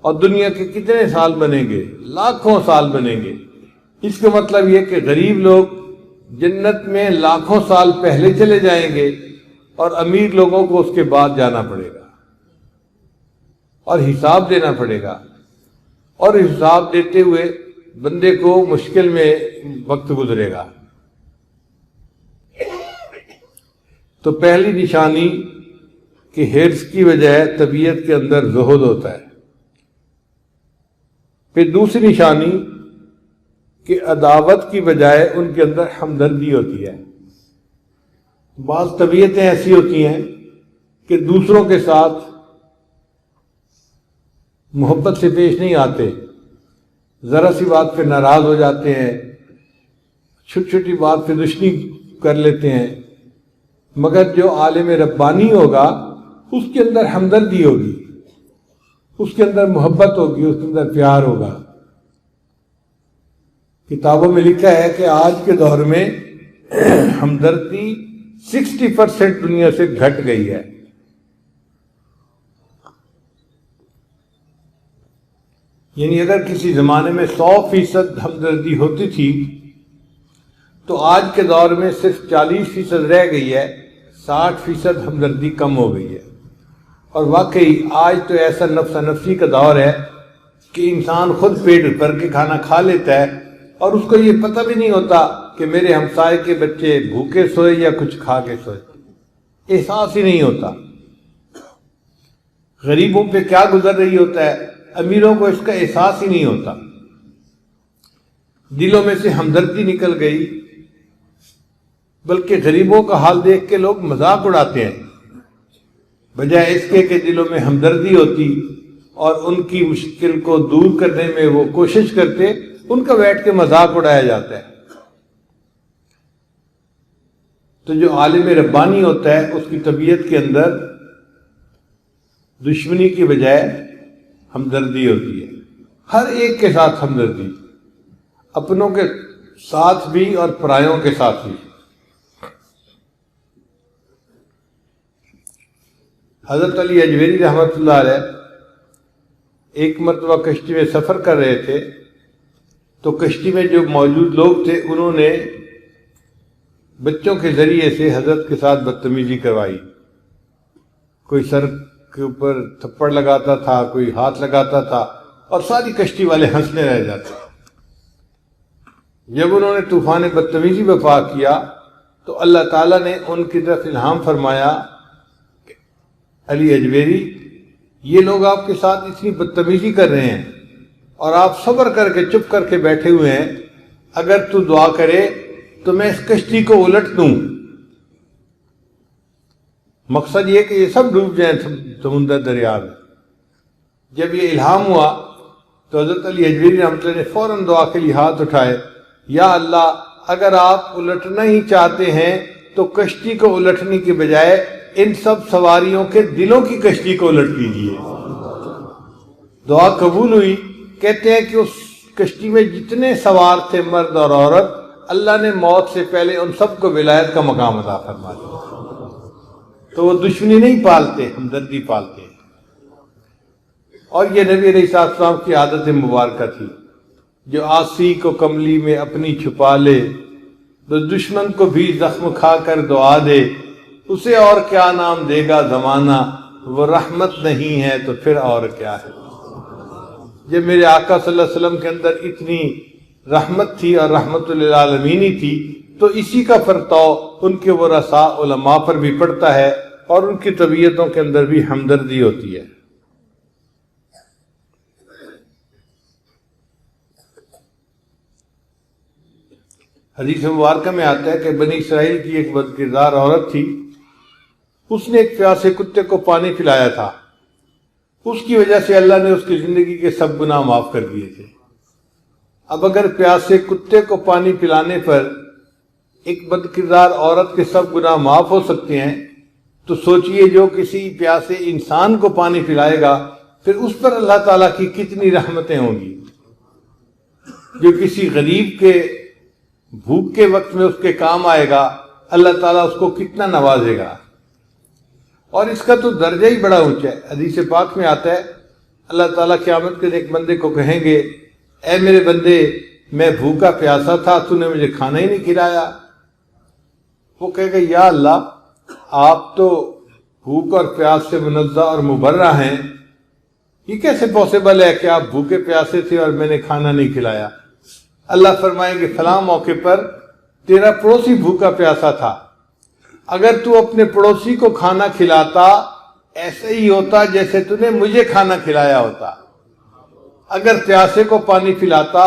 اور دنیا کے کتنے سال بنیں گے؟ لاکھوں سال بنیں گے. اس کا مطلب یہ کہ غریب لوگ جنت میں لاکھوں سال پہلے چلے جائیں گے اور امیر لوگوں کو اس کے بعد جانا پڑے گا اور حساب دینا پڑے گا، اور حساب دیتے ہوئے بندے کو مشکل میں وقت گزرے گا. تو پہلی نشانی کہ حرص کی بجائے طبیعت کے اندر زہد ہوتا ہے. پھر دوسری نشانی کہ عداوت کی بجائے ان کے اندر ہمدردی ہوتی ہے. بعض طبیعتیں ایسی ہوتی ہیں کہ دوسروں کے ساتھ محبت سے پیش نہیں آتے، ذرا سی بات پہ ناراض ہو جاتے ہیں، چھوٹی چھوٹی بات پہ دشمنی کر لیتے ہیں. مگر جو عالم ربانی ہوگا اس کے اندر ہمدردی ہوگی، اس کے اندر محبت ہوگی، اس کے اندر پیار ہوگا. کتابوں میں لکھا ہے کہ آج کے دور میں ہمدردی 60% دنیا سے گھٹ گئی ہے. یعنی اگر کسی زمانے میں 100% ہمدردی ہوتی تھی تو آج کے دور میں صرف 40% رہ گئی ہے، 60% ہمدردی کم ہو گئی ہے. اور واقعی آج تو ایسا نفسا نفسی کا دور ہے کہ انسان خود پیٹ بھر کے کھانا کھا لیتا ہے اور اس کو یہ پتہ بھی نہیں ہوتا کہ میرے ہمسائے کے بچے بھوکے سوئے یا کچھ کھا کے سوئے، احساس ہی نہیں ہوتا. غریبوں پہ کیا گزر رہی ہوتا ہے، امیروں کو اس کا احساس ہی نہیں ہوتا. دلوں میں سے ہمدردی نکل گئی، بلکہ غریبوں کا حال دیکھ کے لوگ مذاق اڑاتے ہیں بجائے اس کے کہ دلوں میں ہمدردی ہوتی اور ان کی مشکل کو دور کرنے میں وہ کوشش کرتے. ان کا بیٹھ کے مذاق اڑایا جاتا ہے. تو جو عالم ربانی ہوتا ہے اس کی طبیعت کے اندر دشمنی کی بجائے ہمدردی ہوتی ہے، ہر ایک کے ساتھ ہمدردی، اپنوں کے ساتھ بھی اور پرایوں کے ساتھ بھی. حضرت علی اجویری رحمۃ اللہ علیہ ایک مرتبہ کشتی میں سفر کر رہے تھے تو کشتی میں جو موجود لوگ تھے انہوں نے بچوں کے ذریعے سے حضرت کے ساتھ بدتمیزی کروائی. کوئی سر کے اوپر تھپڑ لگاتا تھا، کوئی ہاتھ لگاتا تھا، اور ساری کشتی والے ہنسنے رہ جاتے. جب انہوں نے طوفان بدتمیزی برپا کیا تو اللہ تعالیٰ نے ان کی طرف الہام فرمایا کہ علی اجویری یہ لوگ آپ کے ساتھ اتنی بدتمیزی کر رہے ہیں اور آپ صبر کر کے چپ کر کے بیٹھے ہوئے ہیں، اگر تو دعا کرے تو میں اس کشتی کو الٹ دوں۔ مقصد یہ کہ یہ سب ڈوب جائیں سمندر دریا میں۔ جب یہ الہام ہوا تو حضرت علی اجویری رحمۃ اللہ نے فوراً دعا کے لیے ہاتھ اٹھائے، یا اللہ اگر آپ الٹنا ہی چاہتے ہیں تو کشتی کو الٹنے کے بجائے ان سب سواریوں کے دلوں کی کشتی کو الٹ دیجیے۔ دعا قبول ہوئی۔ کہتے ہیں کہ اس کشتی میں جتنے سوار تھے مرد اور عورت، اللہ نے موت سے پہلے ان سب کو ولایت کا مقام عطا فرما دیا۔ تو وہ دشمنی نہیں پالتے، ہمدردی پالتے ہیں۔ اور یہ نبی علیہ السلام کی عادت مبارکہ تھی، جو آسی کو کملی میں اپنی چھپا لے، تو دشمن کو بھی زخم کھا کر دعا دے، اسے اور کیا نام دے گا زمانہ، وہ رحمت نہیں ہے تو پھر اور کیا ہے۔ جب میرے آقا صلی اللہ علیہ وسلم کے اندر اتنی رحمت تھی اور رحمت للعالمین تھی، تو اسی کا پرتاؤ ان کے ورثاء علماء پر بھی پڑتا ہے اور ان کی طبیعتوں کے اندر بھی ہمدردی ہوتی ہے۔ حدیث مبارکہ میں آتا ہے کہ بنی اسرائیل کی ایک بدکردار عورت تھی، اس نے ایک پیاسے کتے کو پانی پلایا تھا، اس کی وجہ سے اللہ نے اس کی زندگی کے سب گناہ معاف کر دیے تھے۔ اب اگر پیاسے کتے کو پانی پلانے پر ایک بدکردار عورت کے سب گناہ معاف ہو سکتے ہیں، تو سوچئے جو کسی پیاسے انسان کو پانی پلائے گا پھر اس پر اللہ تعالیٰ کی کتنی رحمتیں ہوں گی۔ جو کسی غریب کے بھوک کے وقت میں اس کے کام آئے گا، اللہ تعالیٰ اس کو کتنا نوازے گا۔ اور اس کا تو درجہ ہی بڑا اونچا ہے۔ حدیث پاک میں آتا ہے اللہ تعالیٰ قیامت کے ایک بندے کو کہیں گے، اے میرے بندے میں بھوکا پیاسا تھا، تو نے مجھے کھانا ہی نہیں کھلایا۔ وہ کہے گا یا اللہ آپ تو بھوک اور پیاس سے منزہ اور مبرہ ہیں، یہ کیسے پاسبل ہے کہ آپ بھوکے پیاسے تھے اور میں نے کھانا نہیں کھلایا؟ اللہ فرمائیں گے فلاں موقع پر تیرا پڑوسی بھوکا پیاسا تھا، اگر تو اپنے پڑوسی کو کھانا کھلاتا ایسے ہی ہوتا جیسے تو نے مجھے کھانا کھلایا ہوتا، اگر پیاسے کو پانی پلاتا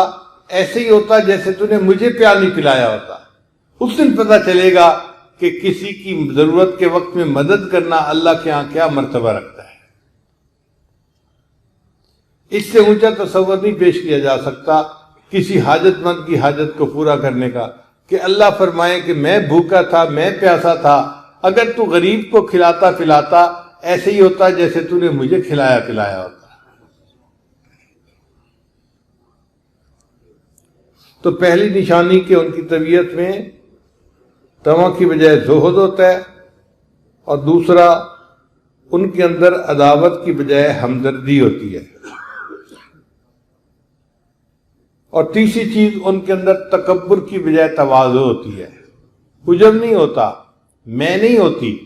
ایسے ہی ہوتا جیسے تو نے مجھے پانی پلایا ہوتا۔ اس دن پتہ چلے گا کہ کسی کی ضرورت کے وقت میں مدد کرنا اللہ کے ہاں کیا مرتبہ رکھتا ہے۔ اس سے اونچا تصور نہیں پیش کیا جا سکتا کسی حاجت مند کی حاجت کو پورا کرنے کا، کہ اللہ فرمائے کہ میں بھوکا تھا، میں پیاسا تھا، اگر تو غریب کو کھلاتا پلاتا ایسے ہی ہوتا جیسے تو نے مجھے کھلایا پلایا ہوتا۔ تو پہلی نشانی کہ ان کی طبیعت میں تواں کی بجائے زہد ہوتا ہے، اور دوسرا ان کے اندر عداوت کی بجائے ہمدردی ہوتی ہے، اور تیسری چیز ان کے اندر تکبر کی بجائے تواضع ہوتی ہے۔ عجب نہیں ہوتا، میں نہیں ہوتی،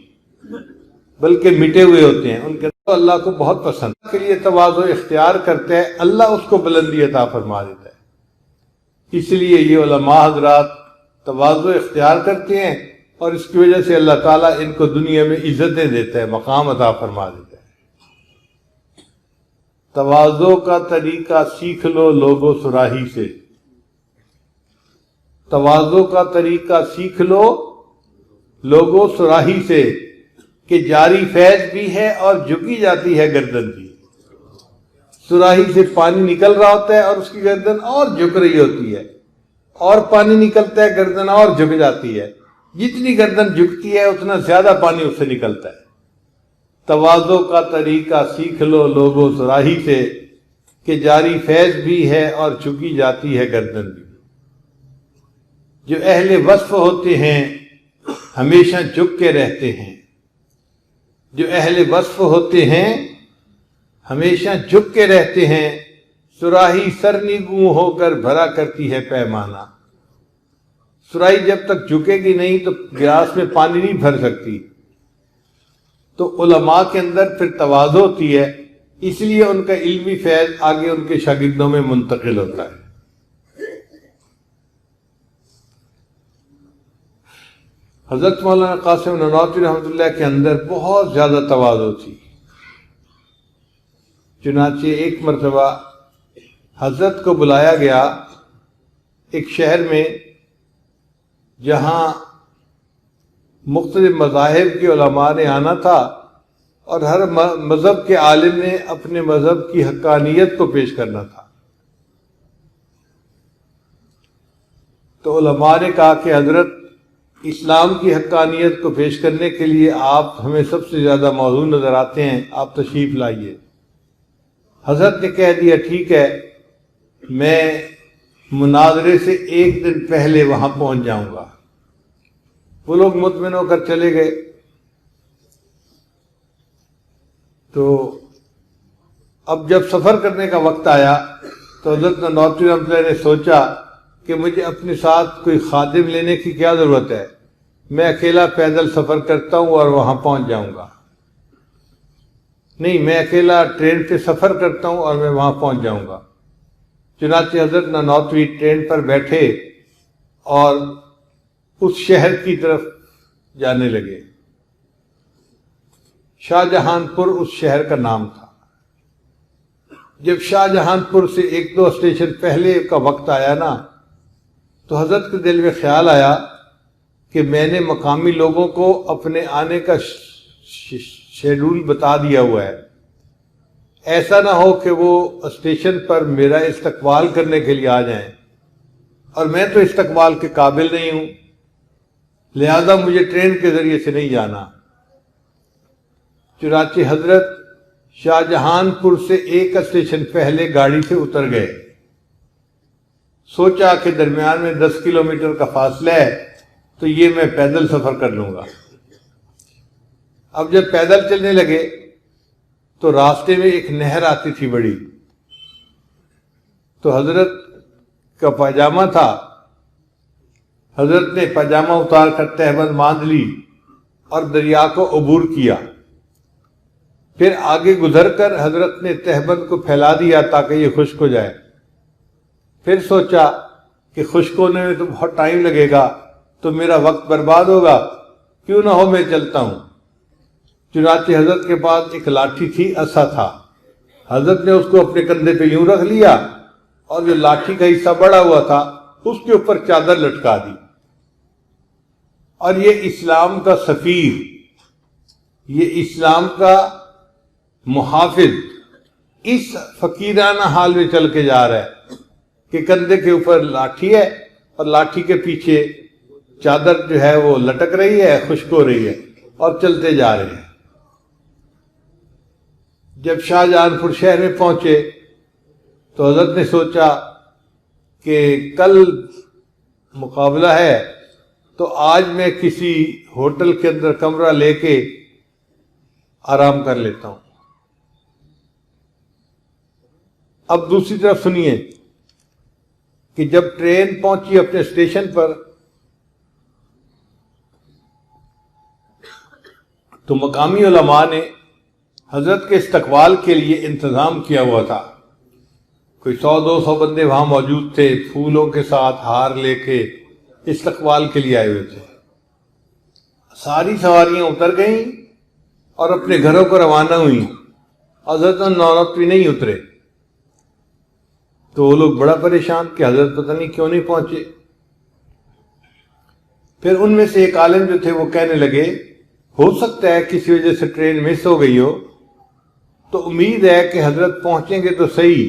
بلکہ مٹے ہوئے ہوتے ہیں ان کے اندر۔ اللہ کو بہت پسند کے لیے تواضع اختیار کرتے ہیں، اللہ اس کو بلندی عطا فرما دیتا ہے۔ اس لیے یہ علماء حضرات تواضع اختیار کرتے ہیں، اور اس کی وجہ سے اللہ تعالیٰ ان کو دنیا میں عزتیں دیتا ہے، مقام عطا فرما دیتا ہے۔ تواضع کا طریقہ سیکھ لو لوگو سراہی سے، تواضع کا طریقہ سیکھ لو لوگو سراہی سے، کہ جاری فیض بھی ہے اور جھکی جاتی ہے گردن بھی۔ سراہی سے پانی نکل رہا ہوتا ہے اور اس کی گردن اور جھک رہی ہوتی ہے، اور پانی نکلتا ہے گردن اور جھک جاتی ہے، جتنی گردن جھکتی ہے اتنا زیادہ پانی اس سے نکلتا ہے۔ تواضع کا طریقہ سیکھ لو لوگو سراہی سے، کہ جاری فیض بھی ہے اور جھکی جاتی ہے گردن بھی۔ جو اہل وصف ہوتے ہیں ہمیشہ جھک کے رہتے ہیں، جو اہل وصف ہوتے ہیں ہمیشہ جھک کے رہتے ہیں، سراہی سرنگوں ہو کر بھرا کرتی ہے پیمانہ۔ سراہی جب تک جھکے گی نہیں تو گلاس میں پانی نہیں بھر سکتی۔ تو علماء کے اندر پھر تواضع ہوتی ہے، اس لیے ان کا علمی فیض آگے ان کے شاگردوں میں منتقل ہوتا ہے۔ حضرت مولانا قاسم نانوتوی رحمۃ اللہ کے اندر بہت زیادہ تواضع تھی. چنانچہ ایک مرتبہ حضرت کو بلایا گیا ایک شہر میں جہاں مختلف مذاہب کے علماء نے آنا تھا اور ہر مذہب کے عالم نے اپنے مذہب کی حقانیت کو پیش کرنا تھا. تو علماء نے کہا کہ حضرت اسلام کی حقانیت کو پیش کرنے کے لیے آپ ہمیں سب سے زیادہ موزوں نظر آتے ہیں، آپ تشریف لائیے. حضرت نے کہہ دیا ٹھیک ہے، میں مناظرے سے ایک دن پہلے وہاں پہنچ جاؤں گا. وہ لوگ مطمئن ہو کر چلے گئے. تو اب جب سفر کرنے کا وقت آیا تو حضرت نانوتوی رحمۃ اللہ نے سوچا کہ مجھے اپنے ساتھ کوئی خادم لینے کی کیا ضرورت ہے، میں اکیلا پیدل سفر کرتا ہوں اور وہاں پہنچ جاؤں گا. نہیں، میں اکیلا ٹرین پہ سفر کرتا ہوں اور میں وہاں پہنچ جاؤں گا. چنانچہ حضرت نانوتوی ٹرین پر بیٹھے اور اس شہر کی طرف جانے لگے. شاہ جہان پور اس شہر کا نام تھا. جب شاہ جہان پور سے ایک دو اسٹیشن پہلے کا وقت آیا نا تو حضرت کے دل میں خیال آیا کہ میں نے مقامی لوگوں کو اپنے آنے کا شیڈول بتا دیا ہوا ہے، ایسا نہ ہو کہ وہ اسٹیشن پر میرا استقبال کرنے کے لیے آ جائیں اور میں تو استقبال کے قابل نہیں ہوں، لہذا مجھے ٹرین کے ذریعے سے نہیں جانا. چنانچہ حضرت شاہ جہان پور سے ایک اسٹیشن پہلے گاڑی سے اتر گئے. سوچا کہ درمیان میں 10 کلومیٹر کا فاصلہ ہے تو یہ میں پیدل سفر کر لوں گا. اب جب پیدل چلنے لگے تو راستے میں ایک نہر آتی تھی بڑی. تو حضرت کا پاجامہ تھا، حضرت نے پاجامہ اتار کر تہبند باندھ لی اور دریا کو عبور کیا. پھر آگے گزر کر حضرت نے تہبند کو پھیلا دیا تاکہ یہ خشک ہو جائے. پھر سوچا کہ خشک ہونے میں تو بہت ٹائم لگے گا تو میرا وقت برباد ہوگا، کیوں نہ ہو میں چلتا ہوں. چنانچہ حضرت کے پاس ایک لاٹھی تھی، عصا تھا. حضرت نے اس کو اپنے کندھے پہ یوں رکھ لیا اور جو لاٹھی کا حصہ بڑا ہوا تھا اس کے اوپر چادر لٹکا دی. اور یہ اسلام کا سفیر، یہ اسلام کا محافظ اس فقیرانہ حال میں چل کے جا رہا ہے کہ کندھے کے اوپر لاٹھی ہے اور لاٹھی کے پیچھے چادر جو ہے وہ لٹک رہی ہے، خشک ہو رہی ہے اور چلتے جا رہے ہیں. جب شاہ جہان پور شہر میں پہنچے تو حضرت نے سوچا کہ کل مقابلہ ہے تو آج میں کسی ہوٹل کے اندر کمرہ لے کے آرام کر لیتا ہوں. اب دوسری طرف سنیے کہ جب ٹرین پہنچی اپنے اسٹیشن پر تو مقامی علماء نے حضرت کے استقبال کے لیے انتظام کیا ہوا تھا. کوئی 100-200 بندے وہاں موجود تھے، پھولوں کے ساتھ ہار لے کے استقبال کے لیے آئے ہوئے تھے. ساری سواریاں اتر گئیں اور اپنے گھروں کو روانہ ہوئیں. حضرت نانوتوی نہیں اترے تو وہ لوگ بڑا پریشان کہ حضرت پتہ نہیں کیوں نہیں پہنچے. پھر ان میں سے ایک عالم جو تھے وہ کہنے لگے ہو سکتا ہے کسی وجہ سے ٹرین مس ہو گئی ہو، تو امید ہے کہ حضرت پہنچیں گے تو صحیح،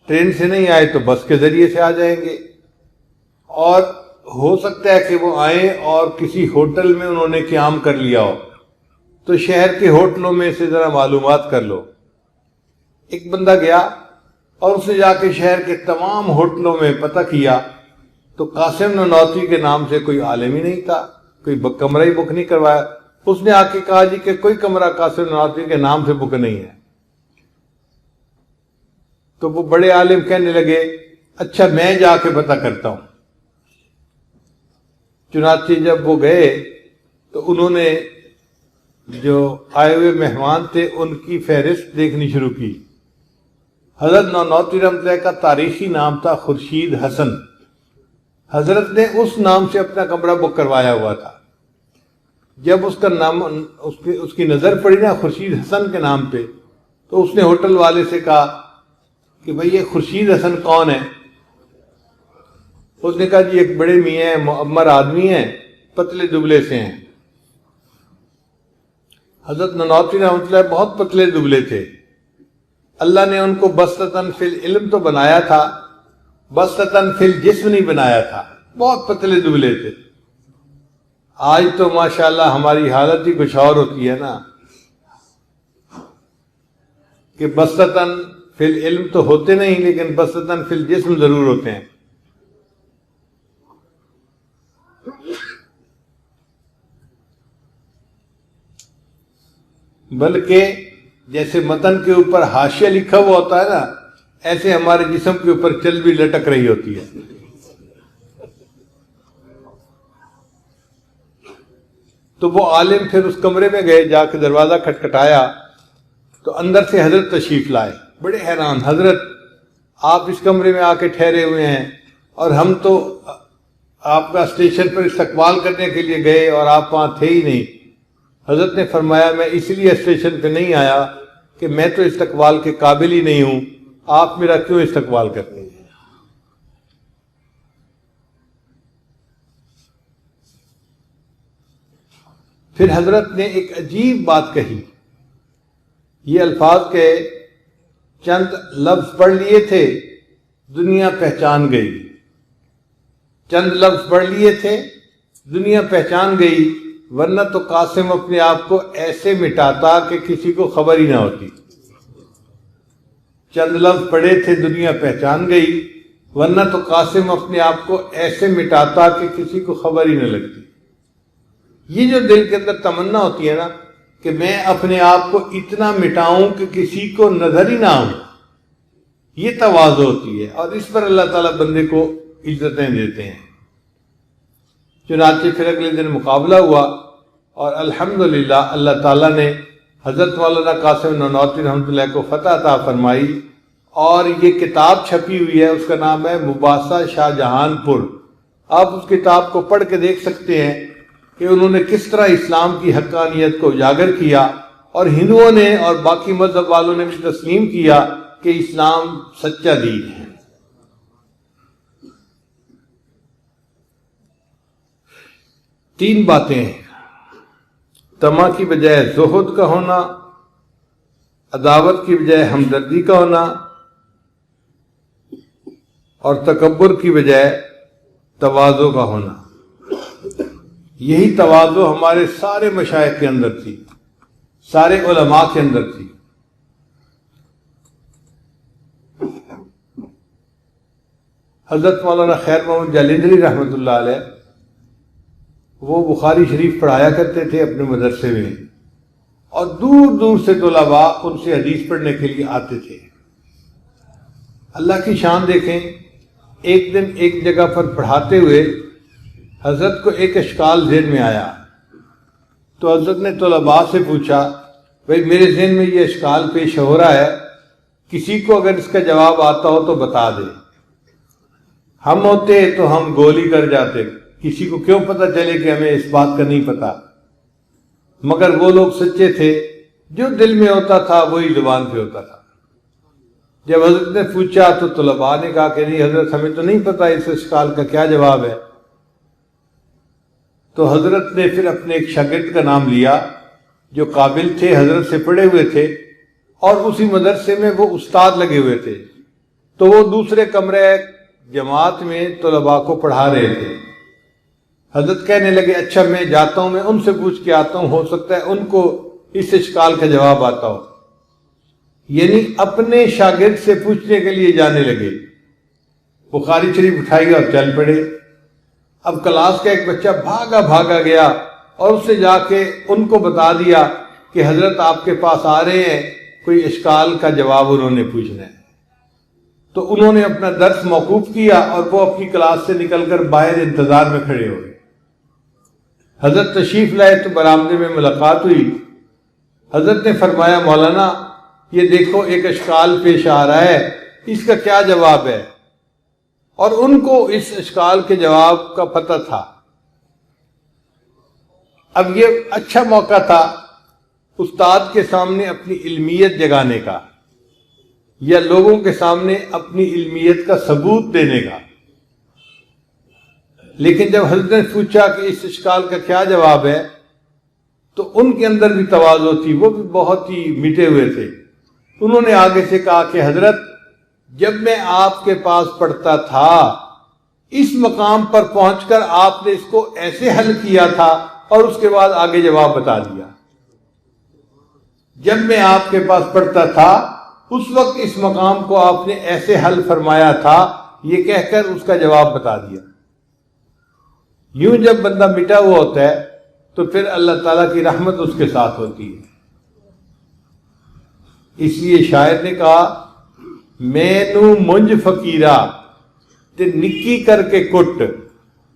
ٹرین سے نہیں آئے تو بس کے ذریعے سے آ جائیں گے. اور ہو سکتا ہے کہ وہ آئیں اور کسی ہوٹل میں انہوں نے قیام کر لیا ہو، تو شہر کے ہوٹلوں میں سے ذرا معلومات کر لو. ایک بندہ گیا اور اس نے جا کے شہر کے تمام ہوٹلوں میں پتہ کیا تو قاسم نانوتوی کے نام سے کوئی عالم ہی نہیں تھا، کوئی کمرہ ہی بک نہیں کروایا. اس نے آ کے کہا جی کہ کوئی کمرہ قاسم نانوتوی کے نام سے بک نہیں ہے. تو وہ بڑے عالم کہنے لگے اچھا میں جا کے پتہ کرتا ہوں. چنانچہ جب وہ گئے تو انہوں نے جو آئے ہوئے مہمان تھے ان کی فہرست دیکھنی شروع کی. حضرت نانوتوی رحمۃ اللہ کا تاریخی نام تھا خورشید حسن. حضرت نے اس نام سے اپنا کمرہ بک کروایا ہوا تھا. جب اس کا نام اس کی نظر پڑی نا خورشید حسن کے نام پہ، تو اس نے ہوٹل والے سے کہا کہ بھئی یہ خورشید حسن کون ہے؟ اس نے کہا جی ایک بڑے میاں ہیں، معمر آدمی ہیں، پتلے دبلے سے ہیں۔ حضرت نانوتوی رحمۃ اللہ بہت پتلے دبلے تھے، اللہ نے ان کو بسطتاً فی العلم تو بنایا تھا، بسطتاً فی الجسم نہیں بنایا تھا، بہت پتلے دبلے تھے۔ آج تو ماشاءاللہ ہماری حالت ہی کچھ اور ہوتی ہے نا، کہ بسطتاً فی العلم تو ہوتے نہیں لیکن بسطتاً فی الجسم ضرور ہوتے ہیں۔ بلکہ جیسے متن کے اوپر حاشیہ لکھا ہوا ہوتا ہے نا، ایسے ہمارے جسم کے اوپر چل بھی لٹک رہی ہوتی ہے۔ تو وہ عالم پھر اس کمرے میں گئے، جا کے دروازہ کھٹکھٹایا تو اندر سے حضرت تشریف لائے، بڑے حیران، حضرت آپ اس کمرے میں آ کے ٹھہرے ہوئے ہیں اور ہم تو آپ کا اسٹیشن پر استقبال کرنے کے لیے گئے اور آپ وہاں تھے ہی نہیں۔ حضرت نے فرمایا میں اس لیے اسٹیشن پہ نہیں آیا کہ میں تو استقبال کے قابل ہی نہیں ہوں، آپ میرا کیوں استقبال کرتے ہیں؟ پھر حضرت نے ایک عجیب بات کہی، یہ الفاظ کے چند لفظ پڑھ لیے تھے، دنیا پہچان گئی، چند لفظ پڑھ لیے تھے، دنیا پہچان گئی، ورنہ تو قاسم اپنے آپ کو ایسے مٹاتا کہ کسی کو خبر ہی نہ ہوتی۔ چند لفظ پڑھے تھے، دنیا پہچان گئی، ورنہ تو قاسم اپنے آپ کو ایسے مٹاتا کہ کسی کو خبر ہی نہ لگتی۔ یہ جو دل کے اندر تمنا ہوتی ہے نا کہ میں اپنے آپ کو اتنا مٹاؤں کہ کسی کو نظر ہی نہ آؤں، یہ تواضع ہوتی ہے، اور اس پر اللہ تعالیٰ بندے کو عزتیں دیتے ہیں۔ چنانچہ پھر اگلے دن مقابلہ ہوا اور الحمدللہ اللہ تعالیٰ نے حضرت مولانا قاسم نانوتوی رحمۃ اللہ کو فتح عطا فرمائی، اور یہ کتاب چھپی ہوئی ہے، اس کا نام ہے مباحثہ شاہ جہان پور۔ آپ اس کتاب کو پڑھ کے دیکھ سکتے ہیں کہ انہوں نے کس طرح اسلام کی حقانیت کو اجاگر کیا، اور ہندوؤں نے اور باقی مذہب والوں نے بھی تسلیم کیا کہ اسلام سچا دین ہے۔ تین باتیں ہیں، طمع کی بجائے زہد کا ہونا، عداوت کی بجائے ہمدردی کا ہونا، اور تکبر کی بجائے تواضع کا ہونا۔ یہی تواضع ہمارے سارے مشائخ کے اندر تھی، سارے علماء کے اندر تھی۔ حضرت مولانا خیر محمد جالندری رحمۃ اللہ علیہ وہ بخاری شریف پڑھایا کرتے تھے اپنے مدرسے میں، اور دور دور سے طلباء ان سے حدیث پڑھنے کے لیے آتے تھے۔ اللہ کی شان دیکھیں، ایک دن ایک جگہ پر پڑھاتے ہوئے حضرت کو ایک اشکال ذہن میں آیا، تو حضرت نے طلباء سے پوچھا بھئی میرے ذہن میں یہ اشکال پیش ہو رہا ہے، کسی کو اگر اس کا جواب آتا ہو تو بتا دے۔ ہم ہوتے تو ہم گولی کر جاتے، کسی کو کیوں پتہ چلے کہ ہمیں اس بات کا نہیں پتا، مگر وہ لوگ سچے تھے، جو دل میں ہوتا تھا وہی زبان پہ ہوتا تھا۔ جب حضرت نے پوچھا تو طلباء نے کہا کہ نہیں حضرت ہمیں تو نہیں پتا اس اشکال کا کیا جواب ہے۔ تو حضرت نے پھر اپنے ایک شاگرد کا نام لیا جو قابل تھے، حضرت سے پڑھے ہوئے تھے، اور اسی مدرسے میں وہ استاد لگے ہوئے تھے، تو وہ دوسرے کمرے جماعت میں طلباء کو پڑھا رہے تھے۔ حضرت کہنے لگے اچھا میں جاتا ہوں، میں ان سے پوچھ کے آتا ہوں، ہو سکتا ہے ان کو اس اشکال کا جواب آتا ہو۔ یعنی اپنے شاگرد سے پوچھنے کے لیے جانے لگے، بخاری شریف اٹھائی اور چل پڑے۔ اب کلاس کا ایک بچہ بھاگا گیا اور اس سے جا کے ان کو بتا دیا کہ حضرت آپ کے پاس آ رہے ہیں، کوئی اشکال کا جواب انہوں نے پوچھنا ہے۔ تو انہوں نے اپنا درس موقوف کیا اور وہ اپنی کلاس سے نکل کر باہر انتظار میں کھڑے ہو گئے۔ حضرت تشریف لائے تو برآمدے میں ملاقات ہوئی۔ حضرت نے فرمایا مولانا یہ دیکھو ایک اشکال پیش آ رہا ہے، اس کا کیا جواب ہے؟ اور ان کو اس اشکال کے جواب کا پتہ تھا۔ اب یہ اچھا موقع تھا استاد کے سامنے اپنی علمیت جگانے کا یا لوگوں کے سامنے اپنی علمیت کا ثبوت دینے کا. لیکن جب حضرت نے پوچھا کہ اس اشکال کا کیا جواب ہے تو ان کے اندر بھی تواضع تھی، وہ بھی بہت ہی مٹے ہوئے تھے. انہوں نے آگے سے کہا کہ حضرت جب میں آپ کے پاس پڑھتا تھا اس مقام پر پہنچ کر آپ نے اس کو ایسے حل کیا تھا اور اس کے بعد آگے جواب بتا دیا. جب میں آپ کے پاس پڑھتا تھا اس وقت اس مقام کو آپ نے ایسے حل فرمایا تھا، یہ کہہ کر اس کا جواب بتا دیا. یوں جب بندہ مٹا ہوا ہوتا ہے تو پھر اللہ تعالیٰ کی رحمت اس کے ساتھ ہوتی ہے. اس لیے شاعر نے کہا مینو منج فقیرہ تے نکی کر کے کٹ،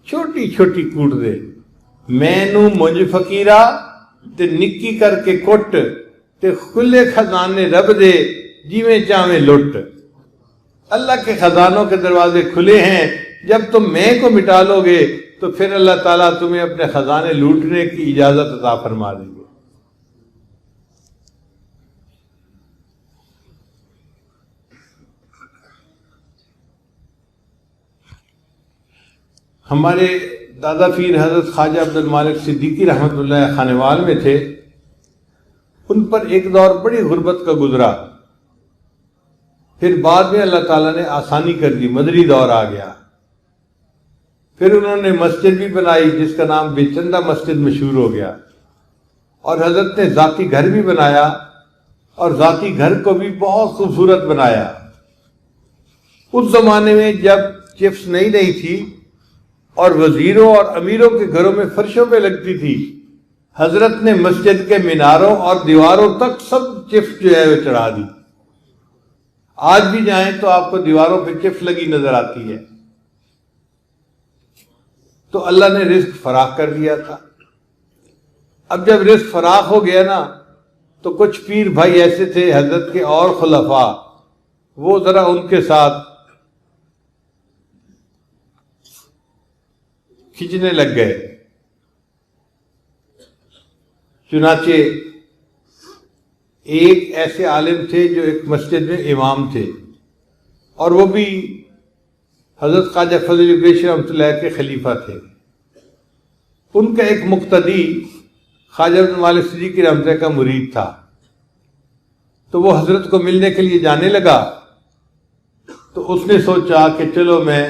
چھوٹی چھوٹی کوٹ دے. مینو منج فقیرہ تے نکی کر کے کٹ تے کھلے خزانے رب دے جیویں چاہیں لٹ. اللہ کے خزانوں کے دروازے کھلے ہیں، جب تم میں کو مٹا لو گے تو پھر اللہ تعالیٰ تمہیں اپنے خزانے لوٹنے کی اجازت عطا فرما دیں گے. ہمارے دادا پیر حضرت خواجہ عبد المالک صدیقی رحمۃ اللہ خانوال میں تھے. ان پر ایک دور بڑی غربت کا گزرا، پھر بعد میں اللہ تعالیٰ نے آسانی کر دی، مدری دور آ گیا. پھر انہوں نے مسجد بھی بنائی جس کا نام بے چندہ مسجد مشہور ہو گیا، اور حضرت نے ذاتی گھر بھی بنایا اور ذاتی گھر کو بھی بہت خوبصورت بنایا. اس زمانے میں جب چپس نہیں تھی اور وزیروں اور امیروں کے گھروں میں فرشوں پہ لگتی تھی، حضرت نے مسجد کے میناروں اور دیواروں تک سب چپس جو ہے وہ چڑھا دی. آج بھی جائیں تو آپ کو دیواروں پہ چپس لگی نظر آتی ہے. تو اللہ نے رزق فراخ کر دیا تھا. اب جب رزق فراخ ہو گیا نا تو کچھ پیر بھائی ایسے تھے حضرت کے اور خلفاء، وہ ذرا ان کے ساتھ کھینچنے لگ گئے. چنانچہ ایک ایسے عالم تھے جو ایک مسجد میں امام تھے، اور وہ بھی حضرت خواجہ فضل بریلوی رحمۃ اللہ کے خلیفہ تھے. ان کا ایک مقتدی خواجہ عبد المالک صدیقی رحمۃ اللہ کا مرید تھا. تو وہ حضرت کو ملنے کے لیے جانے لگا تو اس نے سوچا کہ چلو میں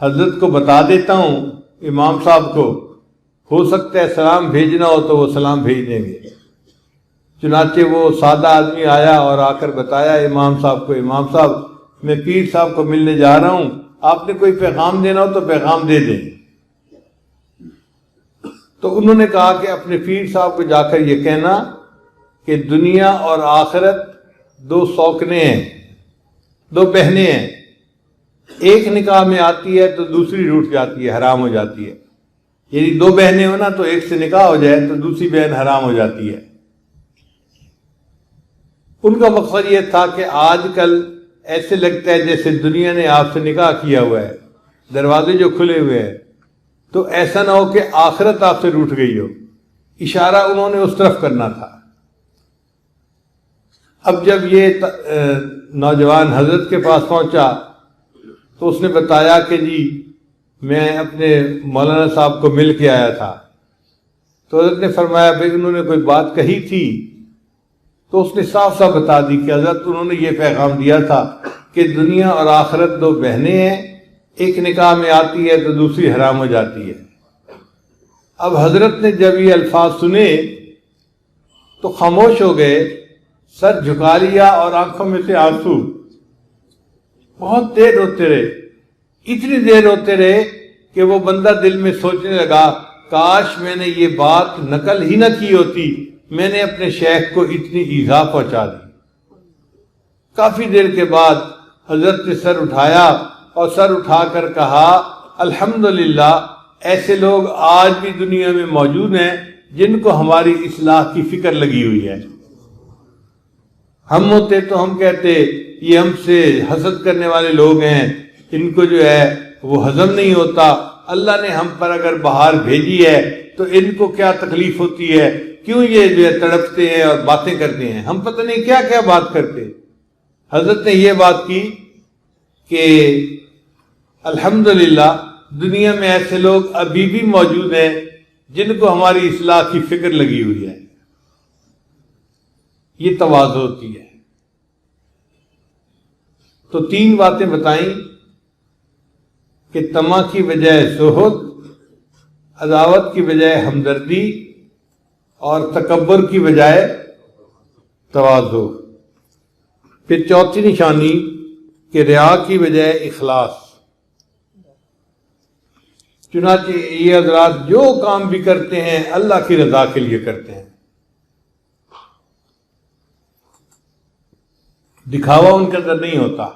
حضرت کو بتا دیتا ہوں امام صاحب کو، ہو سکتا ہے سلام بھیجنا ہو تو وہ سلام بھیج دیں گے. چنانچہ وہ سادہ آدمی آیا اور آ کر بتایا امام صاحب کو، امام صاحب میں پیر صاحب کو ملنے جا رہا ہوں، آپ نے کوئی پیغام دینا ہو تو پیغام دے دیں. تو انہوں نے کہا کہ اپنے پیر صاحب کو جا کر یہ کہنا کہ دنیا اور آخرت دو سوکنے ہیں، دو بہنیں ہیں، ایک نکاح میں آتی ہے تو دوسری روٹ جاتی ہے، حرام ہو جاتی ہے. یعنی دو بہنیں ہو نا تو ایک سے نکاح ہو جائے تو دوسری بہن حرام ہو جاتی ہے. ان کا مقصد یہ تھا کہ آج کل ایسے لگتا ہے جیسے دنیا نے آپ سے نکاح کیا ہوا ہے، دروازے جو کھلے ہوئے ہیں، تو ایسا نہ ہو کہ آخرت آپ سے روٹ گئی ہو. اشارہ انہوں نے اس طرف کرنا تھا. اب جب یہ نوجوان حضرت کے پاس پہنچا تو اس نے بتایا کہ جی میں اپنے مولانا صاحب کو مل کے آیا تھا. تو حضرت نے فرمایا بھائی انہوں نے کوئی بات کہی تھی؟ تو اس نے صاف صاف بتا دی کہ حضرت انہوں نے یہ پیغام دیا تھا کہ دنیا اور آخرت دو بہنیں ہیں، ایک نکاح میں آتی ہے تو دوسری حرام ہو جاتی ہے. اب حضرت نے جب یہ الفاظ سنے تو خاموش ہو گئے، سر جھکا لیا اور آنکھوں میں سے آنسو. بہت دیر روتے رہے، اتنی دیر روتے رہے کہ وہ بندہ دل میں سوچنے لگا کاش میں نے یہ بات نقل ہی نہ کی ہوتی، میں نے اپنے شیخ کو اتنی ایذا پہنچا دی. کافی دیر کے بعد حضرت نے سر اٹھایا اور سر اٹھا کر کہا الحمدللہ ایسے لوگ آج بھی دنیا میں موجود ہیں جن کو ہماری اصلاح کی فکر لگی ہوئی ہے. ہم ہوتے تو ہم کہتے یہ ہم سے حسد کرنے والے لوگ ہیں، ان کو جو ہے وہ ہضم نہیں ہوتا، اللہ نے ہم پر اگر بہار بھیجی ہے تو ان کو کیا تکلیف ہوتی ہے، کیوں یہ جو ہے تڑپتے ہیں اور باتیں کرتے ہیں، ہم پتہ نہیں کیا کیا بات کرتے۔ حضرت نے یہ بات کی کہ الحمدللہ دنیا میں ایسے لوگ ابھی بھی موجود ہیں جن کو ہماری اصلاح کی فکر لگی ہوئی ہے۔ یہ تواضع ہوتی ہے۔ تو 3 باتیں بتائیں کہ طمع کی بجائے زہد، عداوت کی بجائے ہمدردی، اور تکبر کی بجائے تواضع۔ پھر چوتھی نشانی کہ ریا کی بجائے اخلاص۔ چنانچہ یہ حضرات جو کام بھی کرتے ہیں اللہ کی رضا کے لیے کرتے ہیں، دکھاوا ان کے اندر نہیں ہوتا۔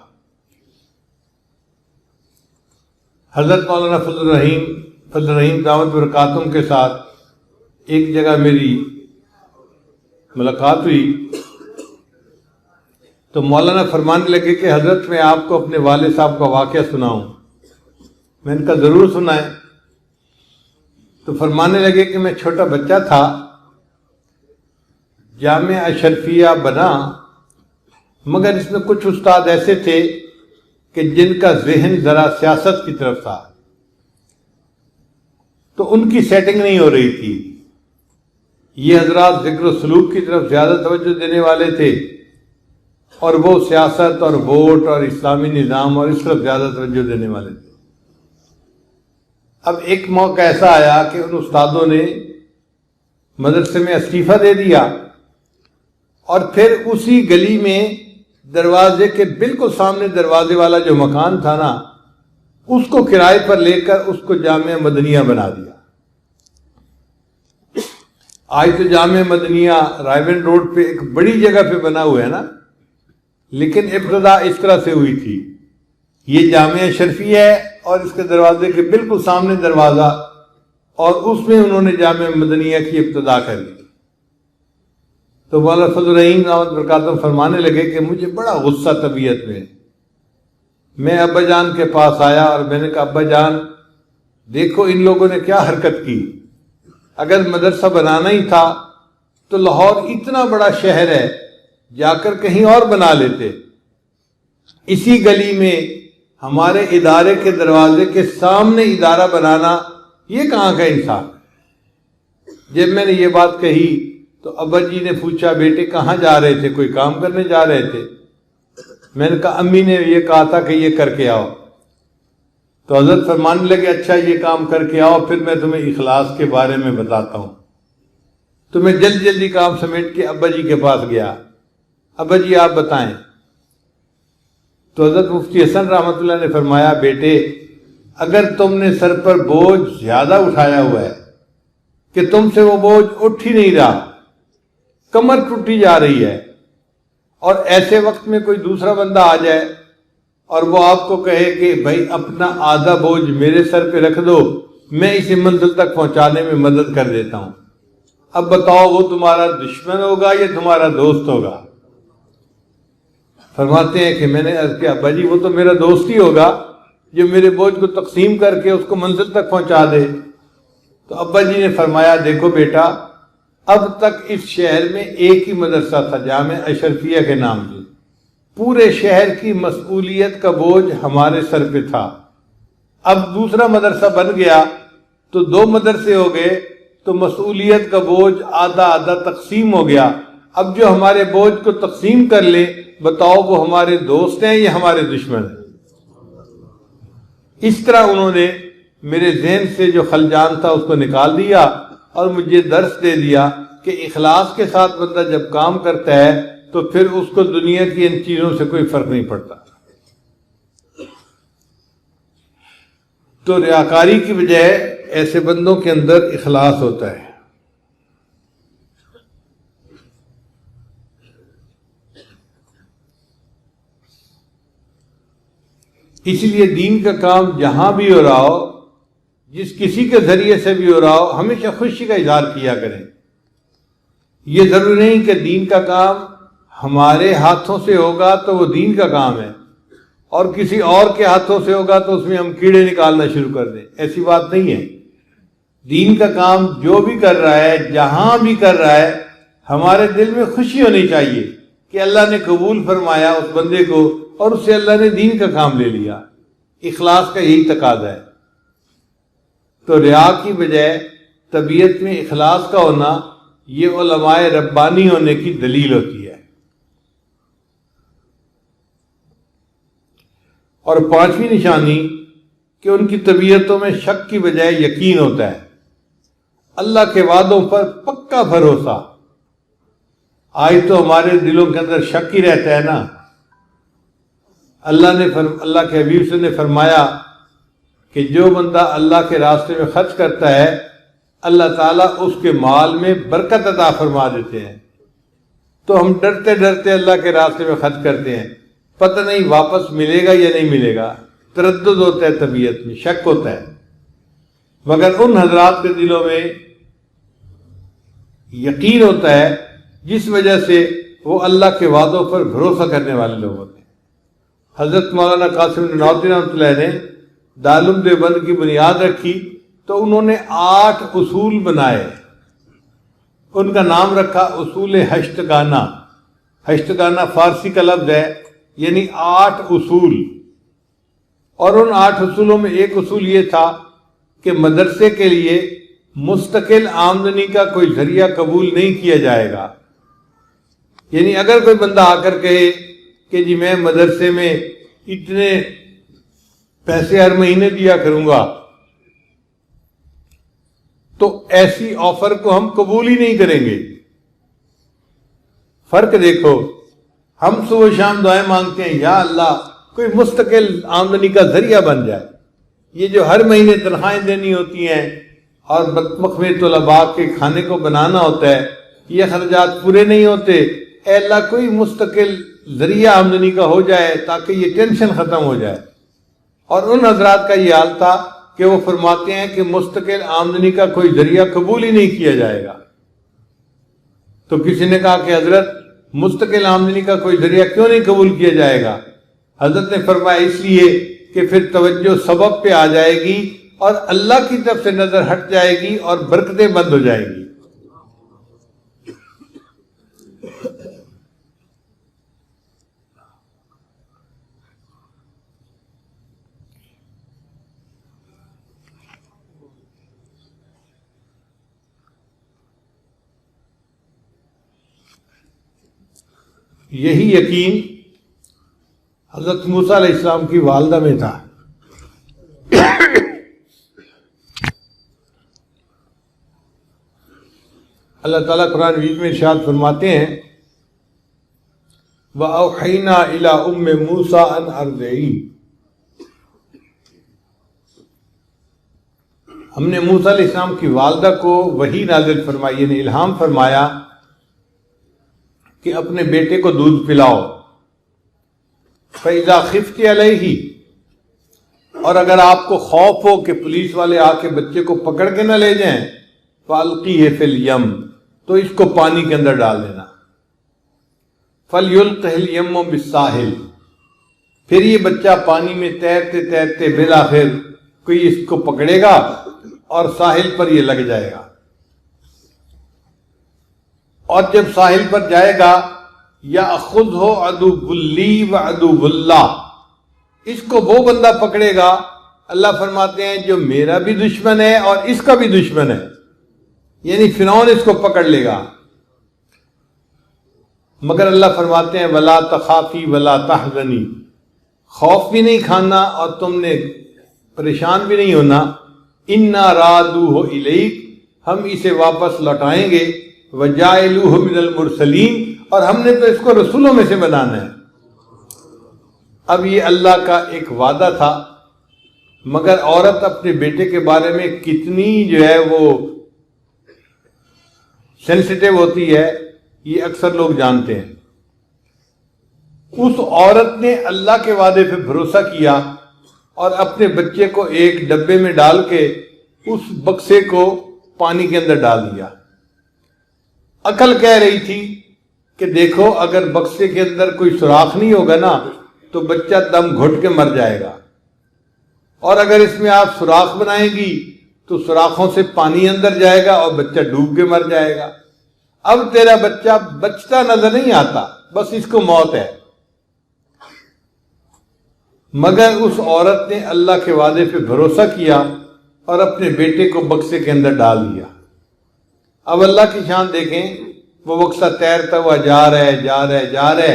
حضرت مولانا فضل الرحیم دعوت برکاتم کے ساتھ ایک جگہ میری ملاقات ہوئی تو مولانا فرمانے لگے کہ حضرت میں آپ کو اپنے والد صاحب کا واقعہ سناؤں۔ میں نے کہا ضرور سنائیں۔ تو فرمانے لگے کہ میں چھوٹا بچہ تھا، جامعہ اشرفیہ بنا، مگر اس میں کچھ استاد ایسے تھے کہ جن کا ذہن ذرا سیاست کی طرف تھا، تو ان کی سیٹنگ نہیں ہو رہی تھی۔ یہ حضرات ذکر و سلوک کی طرف زیادہ توجہ دینے والے تھے، اور وہ سیاست اور ووٹ اور اسلامی نظام اور اس طرف زیادہ توجہ دینے والے تھے۔ اب ایک موقع ایسا آیا کہ ان استادوں نے مدرسے میں استعفیٰ دے دیا، اور پھر اسی گلی میں دروازے کے بالکل سامنے دروازے والا جو مکان تھا نا، اس کو کرائے پر لے کر اس کو جامعہ مدنیہ بنا دیا۔ آج تو جامعہ مدنیہ رائے گنج روڈ پہ ایک بڑی جگہ پہ بنا ہوا ہے نا، لیکن ابتدا اس طرح سے ہوئی تھی۔ یہ جامعہ شرفی ہے اور اس کے دروازے کے بالکل سامنے دروازہ، اور اس میں انہوں نے جامعہ مدنیہ کی ابتدا کر دی۔ تو مولانا فضل الرحیم دعوت برکاتہ فرمانے لگے کہ مجھے بڑا غصہ طبیعت میں ابا جان کے پاس آیا اور میں نے کہا ابا جان دیکھو ان لوگوں نے کیا حرکت کی، اگر مدرسہ بنانا ہی تھا تو لاہور اتنا بڑا شہر ہے، جا کر کہیں اور بنا لیتے، اسی گلی میں ہمارے ادارے کے دروازے کے سامنے ادارہ بنانا یہ کہاں کا انصاف ہے۔ جب میں نے یہ بات کہی تو ابا جی نے پوچھا بیٹے کہاں جا رہے تھے، کوئی کام کرنے جا رہے تھے؟ میں نے کہا امی نے یہ کہا تھا کہ یہ کر کے آؤ۔ تو حضرت فرمانے لگے اچھا یہ کام کر کے آؤ، پھر میں تمہیں اخلاص کے بارے میں بتاتا ہوں۔ تو میں جلدی کام سمیٹ کے ابا جی کے پاس گیا، ابا جی آپ بتائیں۔ تو حضرت مفتی حسن رحمۃ اللہ نے فرمایا بیٹے اگر تم نے سر پر بوجھ زیادہ اٹھایا ہوا ہے کہ تم سے وہ بوجھ اٹھ ہی نہیں رہا، کمر ٹوٹی جا رہی ہے، اور ایسے وقت میں کوئی دوسرا بندہ آ جائے اور وہ آپ کو کہے کہ بھائی اپنا آدھا بوجھ میرے سر پہ رکھ دو، میں اسے منزل تک پہنچانے میں مدد کر دیتا ہوں، اب بتاؤ وہ تمہارا دشمن ہوگا یا تمہارا دوست ہوگا؟ فرماتے ہیں کہ میں نے عرض کیا ابا جی وہ تو میرا دوست ہی ہوگا جو میرے بوجھ کو تقسیم کر کے اس کو منزل تک پہنچا دے۔ تو ابا جی نے فرمایا دیکھو بیٹا اب تک اس شہر میں ایک ہی مدرسہ تھا جامعہ اشرفیہ کے نام سے، پورے شہر کی مسئولیت کا بوجھ ہمارے سر پہ تھا، اب دوسرا مدرسہ بن گیا تو 2 مدرسے ہو گئے تو مسئولیت کا بوجھ آدھا آدھا تقسیم ہو گیا، اب جو ہمارے بوجھ کو تقسیم کر لے بتاؤ وہ ہمارے دوست ہیں یا ہمارے دشمن ہیں؟ اس طرح انہوں نے میرے ذہن سے جو خلجان تھا اس کو نکال دیا اور مجھے درس دے دیا کہ اخلاص کے ساتھ بندہ جب کام کرتا ہے تو پھر اس کو دنیا کی ان چیزوں سے کوئی فرق نہیں پڑتا۔ تو ریاکاری کی بجائے ایسے بندوں کے اندر اخلاص ہوتا ہے۔ اسی لیے دین کا کام جہاں بھی ہو رہا ہو، جس کسی کے ذریعے سے بھی ہو رہا ہو، ہمیشہ خوشی کا اظہار کیا کریں۔ یہ ضروری نہیں کہ دین کا کام ہمارے ہاتھوں سے ہوگا تو وہ دین کا کام ہے، اور کسی اور کے ہاتھوں سے ہوگا تو اس میں ہم کیڑے نکالنا شروع کر دیں. ایسی بات نہیں ہے. دین کا کام جو بھی کر رہا ہے، جہاں بھی کر رہا ہے، ہمارے دل میں خوشی ہونی چاہیے کہ اللہ نے قبول فرمایا اس بندے کو اور اس سے اللہ نے دین کا کام لے لیا. اخلاص کا یہی تقاضا ہے. تو ریا کی بجائے طبیعت میں اخلاص کا ہونا یہ علماء ربانی ہونے کی دلیل ہوتی ہے. اور پانچویں نشانی کہ ان کی طبیعتوں میں شک کی بجائے یقین ہوتا ہے. اللہ کے وعدوں پر پکا بھروسہ. آج تو ہمارے دلوں کے اندر شک ہی رہتا ہے نا. اللہ کے حبیب سے نے فرمایا کہ جو بندہ اللہ کے راستے میں خرچ کرتا ہے اللہ تعالیٰ اس کے مال میں برکت عطا فرما دیتے ہیں. تو ہم ڈرتے ڈرتے اللہ کے راستے میں خرچ کرتے ہیں، پتہ نہیں واپس ملے گا یا نہیں ملے گا. تردد ہوتا ہے، طبیعت میں شک ہوتا ہے. مگر ان حضرات کے دلوں میں یقین ہوتا ہے جس وجہ سے وہ اللہ کے وعدوں پر بھروسہ کرنے والے لوگ ہوتے ہیں. حضرت مولانا قاسم نانوتوی رحمۃ اللہ علیہ نے دارالعلوم دیوبند کی بنیاد رکھی تو انہوں نے 8 اصول بنائے. ان کا نام رکھا اصول ہشتگانہ. ہشتگانہ فارسی کا لفظ ہے، یعنی 8 اصول. اور ان 8 اصولوں میں ایک اصول یہ تھا کہ مدرسے کے لیے مستقل آمدنی کا کوئی ذریعہ قبول نہیں کیا جائے گا. یعنی اگر کوئی بندہ آ کر کہے کہ جی میں مدرسے میں اتنے پیسے ہر مہینے دیا کروں گا، تو ایسی آفر کو ہم قبول ہی نہیں کریں گے. فرق دیکھو، ہم صبح و شام دعائیں مانگتے ہیں یا اللہ کوئی مستقل آمدنی کا ذریعہ بن جائے. یہ جو ہر مہینے تنخواہیں دینی ہوتی ہیں اور مخمر طلباء کے کھانے کو بنانا ہوتا ہے، یہ خرچات پورے نہیں ہوتے. اے اللہ کوئی مستقل ذریعہ آمدنی کا ہو جائے تاکہ یہ ٹینشن ختم ہو جائے. اور ان حضرات کا یہ حال تھا کہ وہ فرماتے ہیں کہ مستقل آمدنی کا کوئی ذریعہ قبول ہی نہیں کیا جائے گا. تو کسی نے کہا کہ حضرت مستقل آمدنی کا کوئی ذریعہ کیوں نہیں قبول کیا جائے گا؟ حضرت نے فرمایا اس لیے کہ پھر توجہ سبب پہ آ جائے گی اور اللہ کی طرف سے نظر ہٹ جائے گی اور برکتیں بند ہو جائیں گی. یہی یقین حضرت موسیٰ علیہ السلام کی والدہ میں تھا. اللہ تعالیٰ قرآن مجید میں ارشاد فرماتے ہیں وَأَوْحَيْنَا إِلَىٰ أُمِّ مُوسَىٰ أَنْ أَرْضِعِيهِ. ہم نے موسیٰ علیہ السلام کی والدہ کو وحی نازل فرمائی، یعنی الہام فرمایا کہ اپنے بیٹے کو دودھ پلاؤ. فَإِذَا خِفْتِ عَلَيْهِ، اور اگر آپ کو خوف ہو کہ پولیس والے آ کے بچے کو پکڑ کے نہ لے جائیں، فَأَلْقِيهِ فِي الْيَمِّ، تو اس کو پانی کے اندر ڈال دینا. فَلْيُلْقِهِ الْيَمُّ بِالسَّاحِلِ، پھر یہ بچہ پانی میں تیرتے تیرتے بالآخر کوئی اس کو پکڑے گا اور ساحل پر یہ لگ جائے گا. اور جب ساحل پر جائے گا یأخذہ عدو لی وعدو اللہ، اس کو وہ بندہ پکڑے گا، اللہ فرماتے ہیں جو میرا بھی دشمن ہے اور اس کا بھی دشمن ہے، یعنی فرعون اس کو پکڑ لے گا. مگر اللہ فرماتے ہیں ولا تخافی ولا تحزنی، خوف بھی نہیں کھانا اور تم نے پریشان بھی نہیں ہونا. انا رادوہ الیک، ہم اسے واپس لوٹائیں گے. وجاعلوہ من المرسلین، اور ہم نے تو اس کو رسولوں میں سے بنانا ہے. اب یہ اللہ کا ایک وعدہ تھا، مگر عورت اپنے بیٹے کے بارے میں کتنی جو ہے وہ سینسیٹیو ہوتی ہے یہ اکثر لوگ جانتے ہیں. اس عورت نے اللہ کے وعدے پہ بھروسہ کیا اور اپنے بچے کو ایک ڈبے میں ڈال کے اس بکسے کو پانی کے اندر ڈال دیا. عقل کہہ رہی تھی کہ دیکھو اگر بکسے کے اندر کوئی سوراخ نہیں ہوگا نا تو بچہ دم گھٹ کے مر جائے گا، اور اگر اس میں آپ سوراخ بنائیں گی تو سوراخوں سے پانی اندر جائے گا اور بچہ ڈوب کے مر جائے گا۔ اب تیرا بچہ بچتا نظر نہیں آتا، بس اس کو موت ہے۔ مگر اس عورت نے اللہ کے وعدے پہ بھروسہ کیا اور اپنے بیٹے کو بکسے کے اندر ڈال دیا۔ اب اللہ کی شان دیکھیں، وہ بکسا تیرتا ہوا جا رہا ہے۔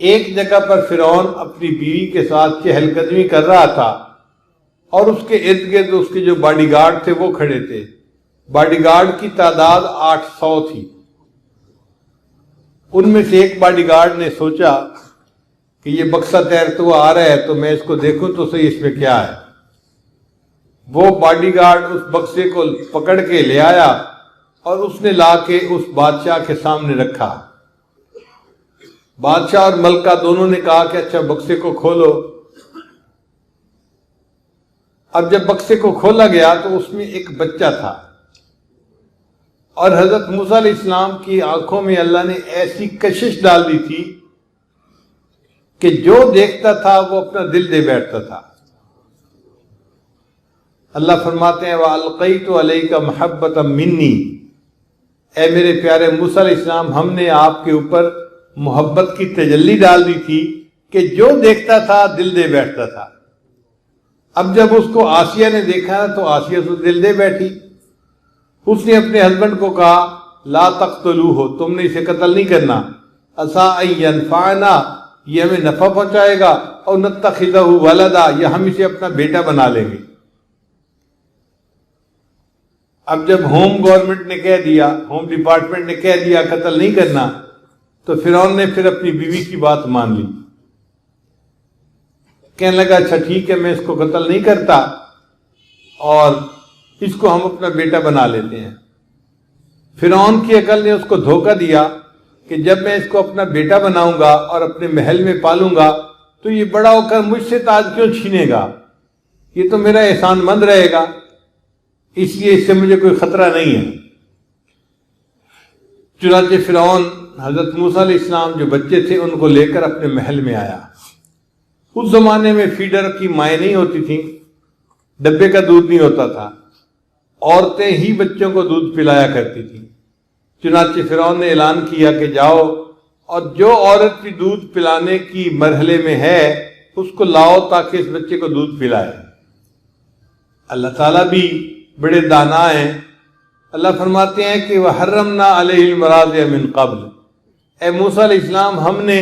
ایک جگہ پر فرعون اپنی بیوی کے ساتھ چہل قدمی کر رہا تھا، اور اس کے ارد گرد اس کے جو باڈی گارڈ تھے وہ کھڑے تھے۔ باڈی گارڈ کی تعداد 800 تھی۔ ان میں سے ایک باڈی گارڈ نے سوچا کہ یہ بکسا تیرتا ہوا آ رہا ہے تو میں اس کو دیکھوں تو صحیح اس میں کیا ہے۔ وہ باڈی گارڈ اس بکسے کو پکڑ کے لے آیا اور اس نے لا کے اس بادشاہ کے سامنے رکھا۔ بادشاہ اور ملکہ دونوں نے کہا کہ اچھا بکسے کو کھولو۔ اب جب بکسے کو کھولا گیا تو اس میں ایک بچہ تھا، اور حضرت موسیٰ علیہ السلام کی آنکھوں میں اللہ نے ایسی کشش ڈال دی تھی کہ جو دیکھتا تھا وہ اپنا دل دے بیٹھتا تھا۔ اللہ فرماتے ہیں وَأَلْقَيْتُ عَلَيْكَ مَحَبَّةً مِّنِّي، اے میرے پیارے موسیٰ علیہ السلام، ہم نے آپ کے اوپر محبت کی تجلی ڈال دی تھی کہ جو دیکھتا تھا دل دے بیٹھتا تھا۔ اب جب اس کو آسیہ نے دیکھا تو آسیہ تو دل دے بیٹھی۔ اس نے اپنے ہسبینڈ کو کہا لا تقتلوہ، تم نے اسے قتل نہیں کرنا، عسیٰ ان ینفعنا، یہ ہمیں نفع پہنچائے گا، اور نتخذہ ولدا، یا ہم اسے اپنا بیٹا بنا لیں گے۔ اب جب ہوم گورنمنٹ نے کہہ دیا، ہوم ڈپارٹمنٹ نے کہہ دیا قتل نہیں کرنا، تو فرعون نے پھر اپنی بیوی کی بات مان لی۔ کہنے لگا اچھا ٹھیک ہے، میں اس کو قتل نہیں کرتا اور اس کو ہم اپنا بیٹا بنا لیتے ہیں۔ فرعون کی عقل نے اس کو دھوکہ دیا کہ جب میں اس کو اپنا بیٹا بناؤں گا اور اپنے محل میں پالوں گا تو یہ بڑا ہو کر مجھ سے تاج کیوں چھینے گا، یہ تو میرا احسان مند رہے گا، اس لیے اس سے مجھے کوئی خطرہ نہیں ہے۔ چنانچہ فرعون حضرت موسیٰ علیہ السلام جو بچے تھے ان کو لے کر اپنے محل میں آیا۔ اس زمانے میں فیڈر کی مائیں نہیں ہوتی تھیں، ڈبے کا دودھ نہیں ہوتا تھا، عورتیں ہی بچوں کو دودھ پلایا کرتی تھیں۔ چنانچہ فرعون نے اعلان کیا کہ جاؤ اور جو عورت بھی دودھ پلانے کی مرحلے میں ہے اس کو لاؤ تاکہ اس بچے کو دودھ پلائے۔ اللہ تعالیٰ بھی بڑے دانا ہیں۔ اللہ فرماتے ہیں کہ وَحَرَّمْنَا عَلَيْهِ الْمَرَاضِعَ مِنْ قَبْلِ، اے موسیٰ علیہ السلام، ہم نے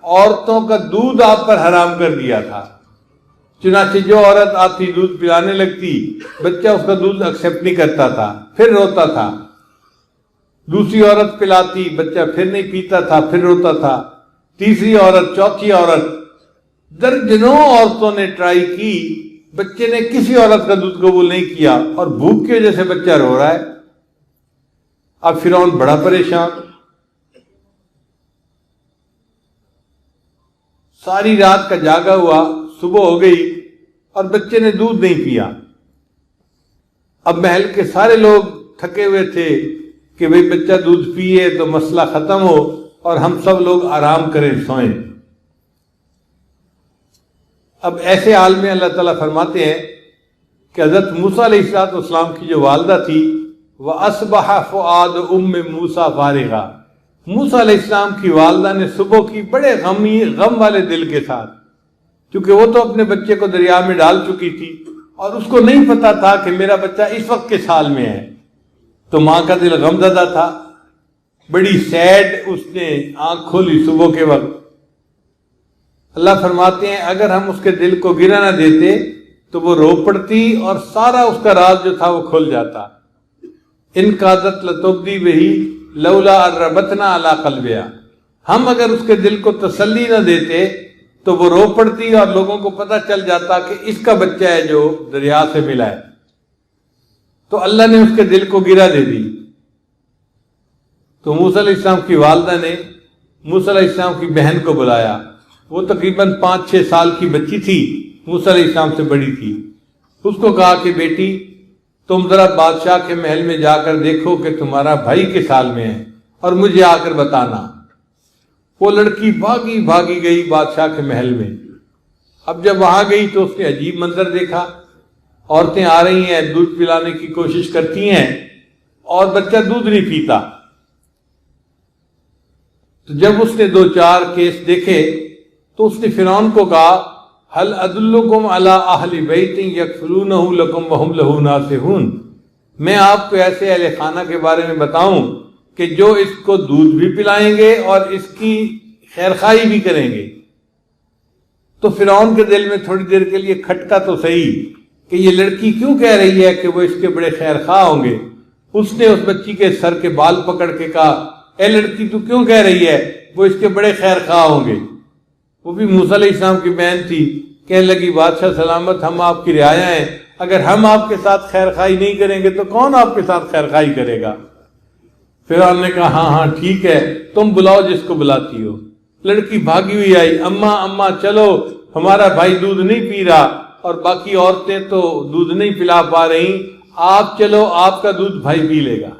عورتوں کا دودھ آپ پر حرام کر دیا تھا۔ چنانچہ جو عورت آتی دودھ پلانے لگتی، بچہ اس کا دودھ ایکسیپٹ نہیں کرتا تھا، پھر روتا تھا۔ دوسری عورت پلاتی، بچہ پھر نہیں پیتا تھا، پھر روتا تھا۔ تیسری عورت، چوتھی عورت، درجنوں عورتوں نے ٹرائی کی، بچے نے کسی عورت کا دودھ قبول نہیں کیا، اور بھوک کی وجہ سے بچہ رو رہا ہے۔ اب فرعون بڑا پریشان، ساری رات کا جاگا ہوا، صبح ہو گئی اور بچے نے دودھ نہیں پیا۔ اب محل کے سارے لوگ تھکے ہوئے تھے کہ بھئی بچہ دودھ پیے تو مسئلہ ختم ہو اور ہم سب لوگ آرام کریں، سوئیں۔ اب ایسے حال میں اللہ تعالیٰ فرماتے ہیں کہ حضرت موسیٰ علیہ السلام کی جو والدہ تھی، وَأَصْبَحَ فُؤَادُ أُمِّ مُوسَىٰ فَارِغًا، موسیٰ علیہ السلام کی والدہ نے صبح کی بڑے غم والے دل کے ساتھ، کیونکہ وہ تو اپنے بچے کو دریا میں ڈال چکی تھی اور اس کو نہیں پتا تھا کہ میرا بچہ اس وقت کے سال میں ہے، تو ماں کا دل غم زدہ تھا، بڑی سیڈ اس نے آنکھ کھولی صبح کے وقت۔ اللہ فرماتے ہیں اگر ہم اس کے دل کو گرا نہ دیتے تو وہ رو پڑتی اور سارا اس کا راز جو تھا وہ کھل جاتا۔ ان قادت لتبدی بہی لولا ان ربطنا علی قلبہا، ہم اگر اس کے دل کو تسلی نہ دیتے تو وہ رو پڑتی اور لوگوں کو پتہ چل جاتا کہ اس کا بچہ ہے جو دریا سے ملا ہے۔ تو اللہ نے اس کے دل کو گرا دے دی۔ تو موسیٰ علیہ السلام کی والدہ نے موسیٰ علیہ السلام کی بہن کو بلایا، وہ تقریباً 5-6 سال کی بچی تھی، موسیٰ علیہ السلام سے بڑی تھی۔ اس کو کہا کہ بیٹی تم ذرا بادشاہ کے محل میں جا کر دیکھو کہ تمہارا بھائی کس حال میں ہے اور مجھے آ کر بتانا۔ وہ لڑکی بھاگی گئی بادشاہ کے محل میں اب جب وہاں گئی تو اس نے عجیب منظر دیکھا، عورتیں آ رہی ہیں، دودھ پلانے کی کوشش کرتی ہیں اور بچہ دودھ نہیں پیتا۔ تو جب اس نے 2-4 کیس دیکھے تو اس نے فرعون کو کہا هل ادلکم علی اہل بیت یکفلونہ لکم وہم لہ ناصحون، میں آپ کو ایسے اہل خانہ کے بارے میں بتاؤں کہ جو اس کو دودھ بھی پلائیں گے اور اس کی خیرخواہی بھی کریں گے۔ تو فرعون کے دل میں تھوڑی دیر کے لیے کھٹکا تو صحیح کہ یہ لڑکی کیوں کہہ رہی ہے کہ وہ اس کے بڑے خیرخواہ ہوں گے۔ اس نے اس بچی کے سر کے بال پکڑ کے کہا اے لڑکی تو کیوں کہہ رہی ہے وہ اس کے بڑے خیرخواہ ہوں گے۔ وہ بھی موسیٰ علیہ السلام کی بہن تھی، کہنے لگی بادشاہ سلامت، ہم آپ کی رعایا ہیں، اگر ہم آپ کے ساتھ خیرخواہی نہیں کریں گے تو کون آپ کے ساتھ خیرخواہی کرے گا؟ فرعون نے کہا ہاں ٹھیک ہے، تم بلاؤ جس کو بلاتی ہو۔ لڑکی بھاگی ہوئی آئی، اماں چلو، ہمارا بھائی دودھ نہیں پی رہا اور باقی عورتیں تو دودھ نہیں پلا پا رہی، آپ چلو، آپ کا دودھ بھائی پی لے گا۔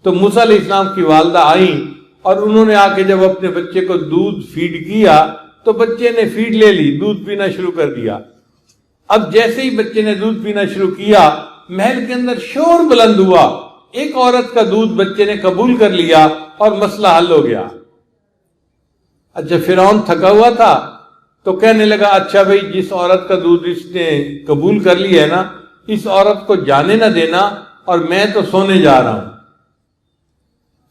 تو موسیٰ علیہ السلام کی والدہ آئیں اور انہوں نے آ کے جب اپنے بچے کو دودھ فیڈ کیا تو بچے نے فیڈ لے لی، دودھ پینا شروع کر دیا۔ اب جیسے ہی بچے نے دودھ پینا شروع کیا، محل کے اندر شور بلند ہوا، ایک عورت کا دودھ بچے نے قبول کر لیا اور مسئلہ حل ہو گیا۔ اچھا فرعون تھکا ہوا تھا تو کہنے لگا اچھا بھائی جس عورت کا دودھ اس نے قبول کر لیا ہے نا، اس عورت کو جانے نہ دینا اور میں تو سونے جا رہا ہوں۔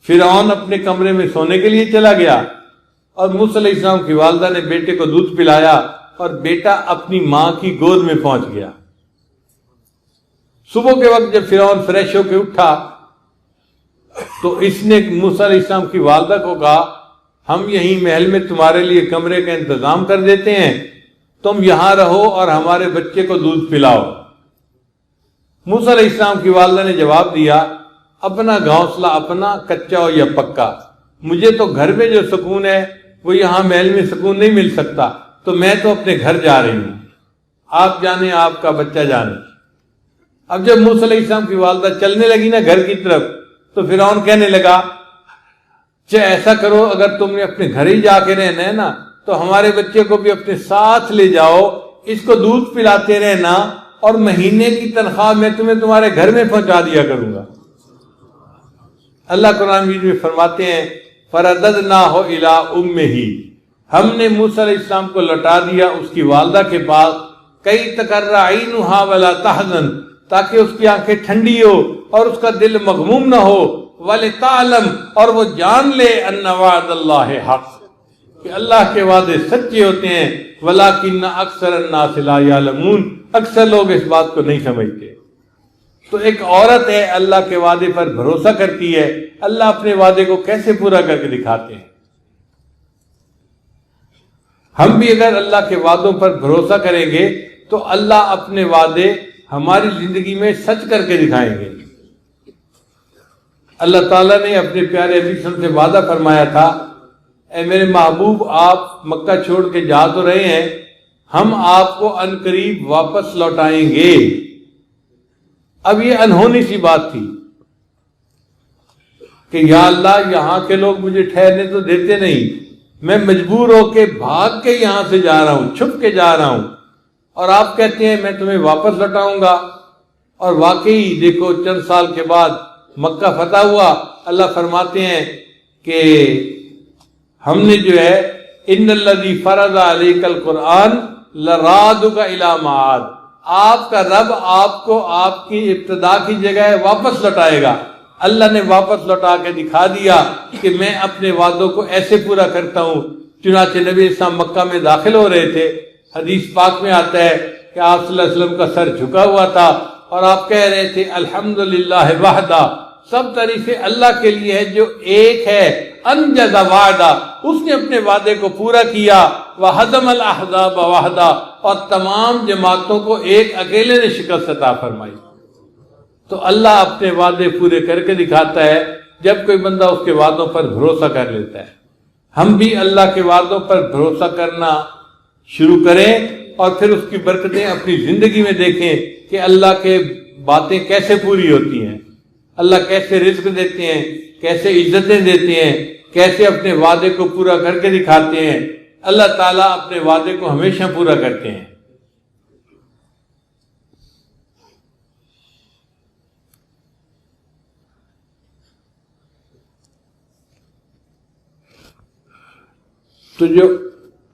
فرعون اپنے کمرے میں سونے کے لیے چلا گیا اور موسیٰ علیہ السلام کی والدہ نے بیٹے کو دودھ پلایا اور بیٹا اپنی ماں کی گود میں پہنچ گیا۔ صبح کے وقت جب فرعون فریش ہو کے اٹھا تو اس نے موسیٰ علیہ السلام کی والدہ کو کہا ہم یہیں محل میں تمہارے لیے کمرے کا انتظام کر دیتے ہیں، تم یہاں رہو اور ہمارے بچے کو دودھ پلاؤ۔ موسیٰ علیہ السلام کی والدہ نے جواب دیا اپنا گھونسلہ اپنا، کچا ہو یا پکا، مجھے تو گھر میں جو سکون ہے وہ یہاں محل میں سکون نہیں مل سکتا، تو میں تو اپنے گھر جا رہی ہوں، آپ جانے آپ کا بچہ جانے۔ اب جب موسیٰ علیہ السلام کی والدہ چلنے لگی نا گھر کی طرف تو فرعون کہنے لگا چاہے ایسا کرو اگر تم نے اپنے گھر ہی جا کے رہنا ہے نا تو ہمارے بچے کو بھی اپنے ساتھ لے جاؤ، اس کو دودھ پلاتے رہنا اور مہینے کی تنخواہ میں تمہیں تمہارے گھر میں پہنچا دیا کروں گا۔ اللہ قرآن مجید میں فرماتے ہیں فرددناہ الی امہ، ہم نے موسیٰ علیہ السلام کو لوٹا دیا اس کی والدہ کے پاس، کئی تقر عینھا ولا تحزن، تاکہ اس کی آنکھیں ٹھنڈی ہو اور اس کا دل مغموم نہ ہو، ولتعلم، اور وہ جان لے ان وعد اللہ حق، کہ اللہ کے وعدے سچے ہوتے ہیں، ولکن اکثر الناس لا یعلمون، اکثر لوگ اس بات کو نہیں سمجھتے۔ تو ایک عورت ہے اللہ کے وعدے پر بھروسہ کرتی ہے، اللہ اپنے وعدے کو کیسے پورا کر کے دکھاتے ہیں۔ ہم بھی اگر اللہ کے وعدوں پر بھروسہ کریں گے تو اللہ اپنے وعدے ہماری زندگی میں سچ کر کے دکھائیں گے۔ اللہ تعالیٰ نے اپنے پیارے حبیب صلی اللہ علیہ وسلم سے وعدہ فرمایا تھا اے میرے محبوب آپ مکہ چھوڑ کے جا تو رہے ہیں، ہم آپ کو عنقریب واپس لوٹائیں گے۔ اب یہ انہونی سی بات تھی کہ یا اللہ یہاں کے لوگ مجھے ٹھہرنے تو دیتے نہیں، میں مجبور ہو کے بھاگ کے یہاں سے جا رہا ہوں، چھپ کے جا رہا ہوں، اور آپ کہتے ہیں میں تمہیں واپس لوٹاؤں گا۔ اور واقعی دیکھو چند سال کے بعد مکہ فتح ہوا، اللہ فرماتے ہیں کہ ہم نے جو ہے ان الذی فرض علیک القرآن لرادک الی معاد، آپ کا رب آپ کو آپ کی ابتدا کی جگہ واپس لوٹائے گا۔ اللہ نے واپس لوٹا کے دکھا دیا کہ میں اپنے وعدوں کو ایسے پورا کرتا ہوں۔ چنانچہ نبی اسلام مکہ میں داخل ہو رہے تھے، حدیث پاک میں آتا ہے کہ آپ صلی اللہ علیہ وسلم کا سر جھکا ہوا تھا اور آپ کہہ رہے تھے الحمدللہ وحدہ، سب تعریفیں اللہ کے لیے ہے جو ایک ہے، انجز وعدہ، اس نے اپنے وعدے کو پورا کیا، وہزم الاحزاب وحدہ، اور تمام جماعتوں کو ایک اکیلے نے شکست عطا فرمائی۔ تو اللہ اپنے وعدے پورے کر کے دکھاتا ہے جب کوئی بندہ اس کے وعدوں پر بھروسہ کر لیتا ہے۔ ہم بھی اللہ کے وعدوں پر بھروسہ کرنا شروع کریں اور پھر اس کی برکتیں اپنی زندگی میں دیکھیں کہ اللہ کے باتیں کیسے پوری ہوتی ہیں، اللہ کیسے رزق دیتے ہیں، کیسے عزتیں دیتے ہیں، کیسے اپنے وعدے کو پورا کر کے دکھاتے ہیں۔ اللہ تعالیٰ اپنے وعدے کو ہمیشہ پورا کرتے ہیں. تو جو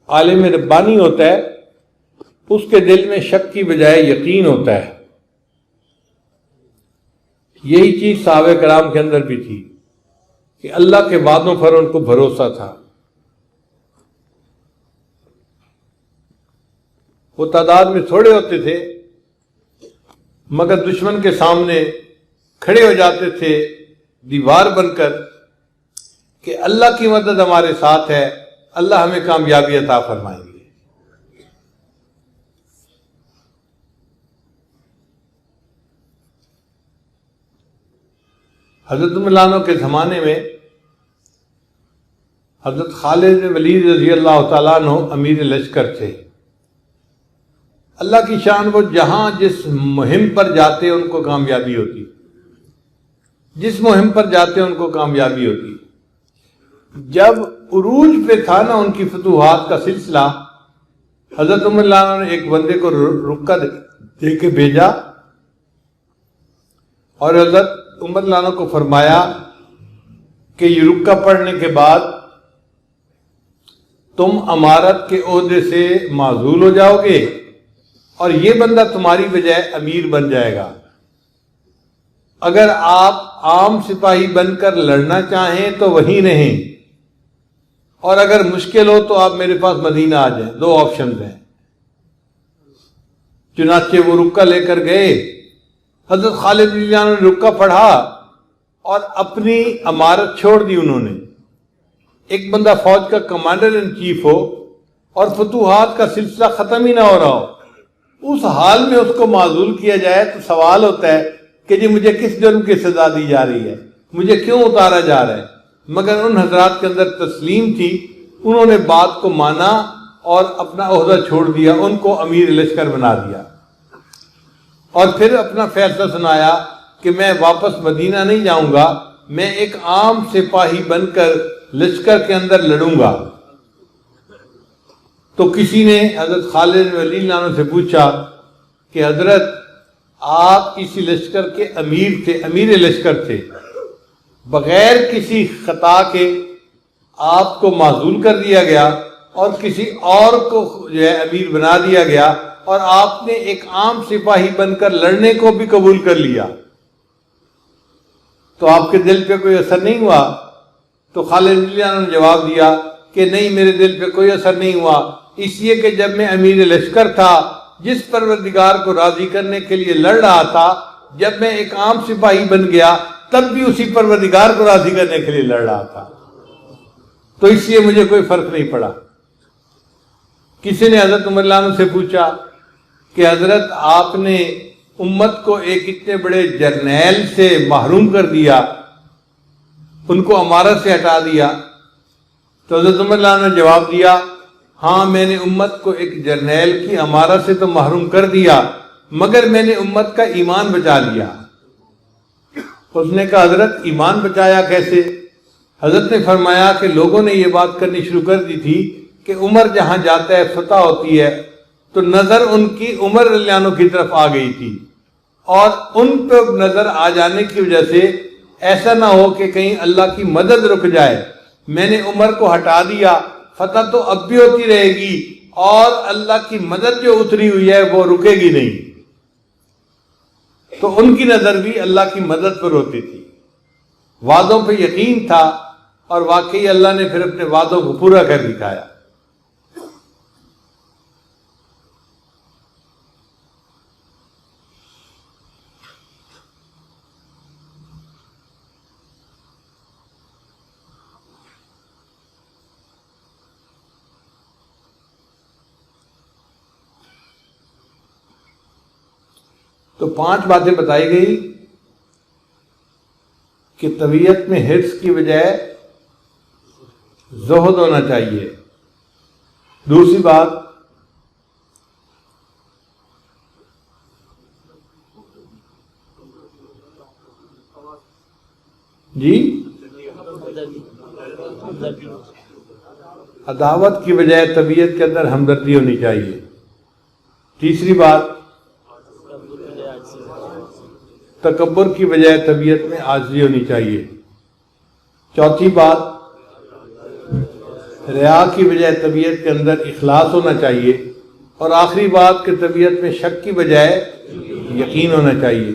عالم ربانی ہوتا ہے اس کے دل میں شک کی بجائے یقین ہوتا ہے. یہی چیز صحابہ کرام کے اندر بھی تھی کہ اللہ کے وعدوں پر ان کو بھروسہ تھا. وہ تعداد میں تھوڑے ہوتے تھے مگر دشمن کے سامنے کھڑے ہو جاتے تھے دیوار بن کر کہ اللہ کی مدد ہمارے ساتھ ہے, اللہ ہمیں کامیابی عطا فرمائیں گے. حضرت عمر عنہ کے زمانے میں حضرت خالد بن ولید رضی اللہ تعالیٰ عنہ امیر لشکر تھے. اللہ کی شان, وہ جہاں جس مہم پر جاتے ان کو کامیابی ہوتی, جس مہم پر جاتے ان کو کامیابی ہوتی. جب عروج پہ تھا نا ان کی فتوحات کا سلسلہ, حضرت عمر عنہ نے ایک بندے کو رکا دے کے بھیجا اور حضرت عمر عنہ کو فرمایا کہ یہ رکا پڑھنے کے بعد تم امارت کے عہدے سے معزول ہو جاؤ گے اور یہ بندہ تمہاری بجائے امیر بن جائے گا. اگر آپ عام سپاہی بن کر لڑنا چاہیں تو وہیں رہیں, اور اگر مشکل ہو تو آپ میرے پاس مدینہ آ جائیں. دو آپشنز ہیں. چنانچہ وہ رکا لے کر گئے. حضرت خالد رضی اللہ عنہ نے رکا پڑھا اور اپنی امارت چھوڑ دی انہوں نے. ایک بندہ فوج کا کمانڈر ان چیف ہو اور فتوحات کا سلسلہ ختم ہی نہ ہو رہا ہو, اس حال میں اس کو معزول کیا جائے تو سوال ہوتا ہے کہ جی مجھے کس جرم کی سزا دی جا رہی ہے, مجھے کیوں اتارا جا رہا ہے. مگر ان حضرات کے اندر تسلیم تھی, انہوں نے بات کو مانا اور اپنا عہدہ چھوڑ دیا, ان کو امیر لشکر بنا دیا اور پھر اپنا فیصلہ سنایا کہ میں واپس مدینہ نہیں جاؤں گا, میں ایک عام سپاہی بن کر لشکر کے اندر لڑوں گا. تو کسی نے حضرت خالد بن ولید عنہ سے پوچھا کہ حضرت آپ اسی لشکر کے امیر تھے, امیر لشکر تھے, بغیر کسی خطا کے آپ کو معزول کر دیا گیا اور کسی اور کو جو ہے امیر بنا دیا گیا اور آپ نے ایک عام سپاہی بن کر لڑنے کو بھی قبول کر لیا, تو آپ کے دل پہ کوئی اثر نہیں ہوا؟ تو خالد بن ولید عنہ نے جواب دیا کہ نہیں, میرے دل پہ کوئی اثر نہیں ہوا, اس لیے کہ جب میں امیر لشکر تھا, جس پروردگار کو راضی کرنے کے لیے لڑ رہا تھا, جب میں ایک عام سپاہی بن گیا تب بھی اسی پروردگار کو راضی کرنے کے لیے لڑ رہا تھا, تو اس لیے مجھے کوئی فرق نہیں پڑا. کسی نے حضرت عمر عنہ سے پوچھا کہ حضرت آپ نے امت کو ایک اتنے بڑے جرنیل سے محروم کر دیا, ان کو امارت سے ہٹا دیا. تو حضرت عمر عنہ نے جواب دیا, ہاں میں نے امت کو ایک جرنیل کی امارت سے تو محروم کر دیا, مگر میں نے امت کا ایمان بچا لیا. اس نے کہا حضرت ایمان بچایا کیسے؟ حضرت نے فرمایا کہ لوگوں نے یہ بات کرنی شروع کر دی تھی کہ عمر جہاں جاتا ہے فتح ہوتی ہے, تو نظر ان کی عمر رضی اللہ عنہ کی طرف آ گئی تھی, اور ان پہ نظر آ جانے کی وجہ سے ایسا نہ ہو کہ کہیں اللہ کی مدد رک جائے. میں نے عمر کو ہٹا دیا, فتح تو اب بھی ہوتی رہے گی اور اللہ کی مدد جو اتری ہوئی ہے وہ رکے گی نہیں. تو ان کی نظر بھی اللہ کی مدد پر ہوتی تھی, وعدوں پہ یقین تھا, اور واقعی اللہ نے پھر اپنے وعدوں کو پورا کر دکھایا. تو 5 باتیں بتائی گئی کہ طبیعت میں حرص کی بجائے زہد ہونا چاہیے. دوسری بات, جی عداوت کی بجائے طبیعت کے اندر ہمدردی ہونی چاہیے۔ تیسری بات، تکبر کی بجائے طبیعت میں عاجزی ہونی چاہیے۔ چوتھی بات، ریا کی بجائے طبیعت کے اندر اخلاص ہونا چاہیے۔ اور آخری بات کہ طبیعت میں شک کی بجائے یقین ہونا چاہیے۔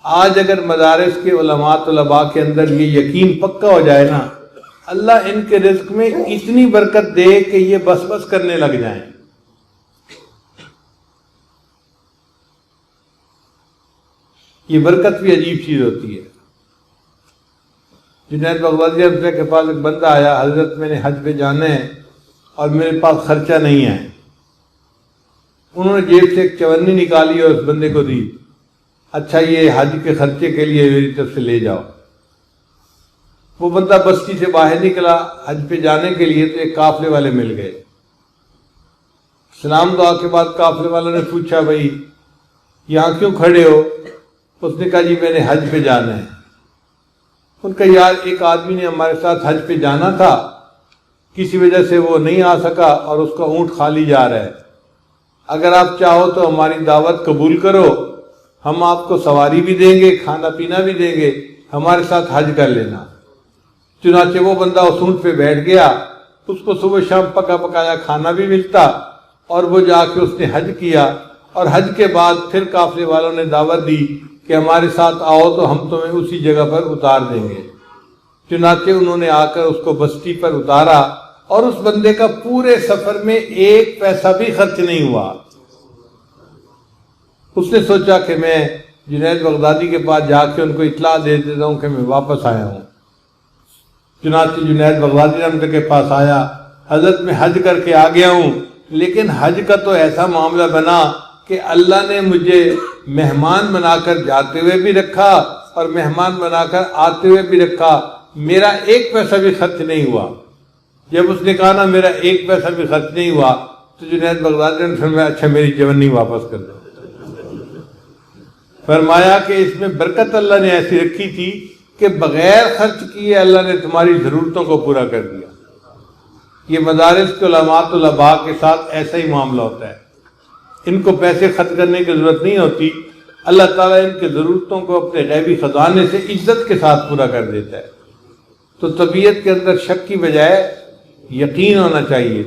آج اگر مدارس کے علماء طلباء کے اندر یہ یقین پکا ہو جائے نا، اللہ ان کے رزق میں اتنی برکت دے کہ یہ بس بس کرنے لگ جائیں۔ یہ برکت بھی عجیب چیز ہوتی ہے۔ جنید بغدادی رحمۃ اللہ کے پاس ایک بندہ آیا، حضرت میں نے حج پہ جانا ہے اور میرے پاس خرچہ نہیں ہے۔ انہوں نے جیب سے ایک چونی نکالی اور اس بندے کو دی، اچھا یہ حج کے خرچے کے لیے میری طرف سے لے جاؤ۔ وہ بندہ بستی سے باہر نکلا حج پہ جانے کے لیے تو ایک قافلے والے مل گئے۔ سلام دعا کے بعد قافلے والوں نے پوچھا، بھائی یہاں کیوں کھڑے ہو؟ اس نے کہا جی میں نے حج پہ جانا ہے۔ ان کا یار ایک آدمی نے ہمارے ساتھ حج پہ جانا تھا، کسی وجہ سے وہ نہیں آ سکا اور اس کا اونٹ خالی جا رہا ہے، اگر آپ چاہو تو ہماری دعوت قبول کرو، ہم آپ کو سواری بھی دیں گے، کھانا پینا بھی دیں گے، ہمارے ساتھ حج کر لینا۔ چنانچہ وہ بندہ اس اونٹ پہ بیٹھ گیا، اس کو صبح شام پکا پکایا کھانا بھی ملتا، اور وہ جا کے اس نے حج کیا۔ اور حج کے بعد پھر قافلے والوں نے دعوت دی کہ ہمارے ساتھ آؤ تو ہم تمہیں اسی جگہ پر اتار دیں گے۔ چنانچہ انہوں نے آ کر اس کو بستی پر اتارا، اور اس بندے کا پورے سفر میں ایک پیسہ بھی خرچ نہیں ہوا۔ اس نے سوچا کہ میں جنید بغدادی کے پاس جا کے ان کو اطلاع دے دیتا ہوں کہ میں واپس آیا ہوں۔ چنانچہ جنید بغدادی رحمۃ کے پاس آیا، حضرت میں حج کر کے آ گیا ہوں، لیکن حج کا تو ایسا معاملہ بنا کہ اللہ نے مجھے مہمان بنا کر جاتے ہوئے بھی رکھا اور مہمان بنا کر آتے ہوئے بھی رکھا، میرا ایک پیسہ بھی خرچ نہیں ہوا۔ جب اس نے کہا نا میرا ایک پیسہ بھی خرچ نہیں ہوا، تو جنید بغدادی نے فرمایا اچھا میری چونی واپس کر دو۔ فرمایا کہ اس میں برکت اللہ نے ایسی رکھی تھی کہ بغیر خرچ کیے اللہ نے تمہاری ضرورتوں کو پورا کر دیا۔ یہ مدارس کے علماء طلباء کے ساتھ ایسا ہی معاملہ ہوتا ہے، ان کو پیسے خرچ کرنے کی ضرورت نہیں ہوتی، اللہ تعالیٰ ان کی ضرورتوں کو اپنے غیبی خزانے سے عزت کے ساتھ پورا کر دیتا ہے۔ تو طبیعت کے اندر شک کی بجائے یقین ہونا چاہیے۔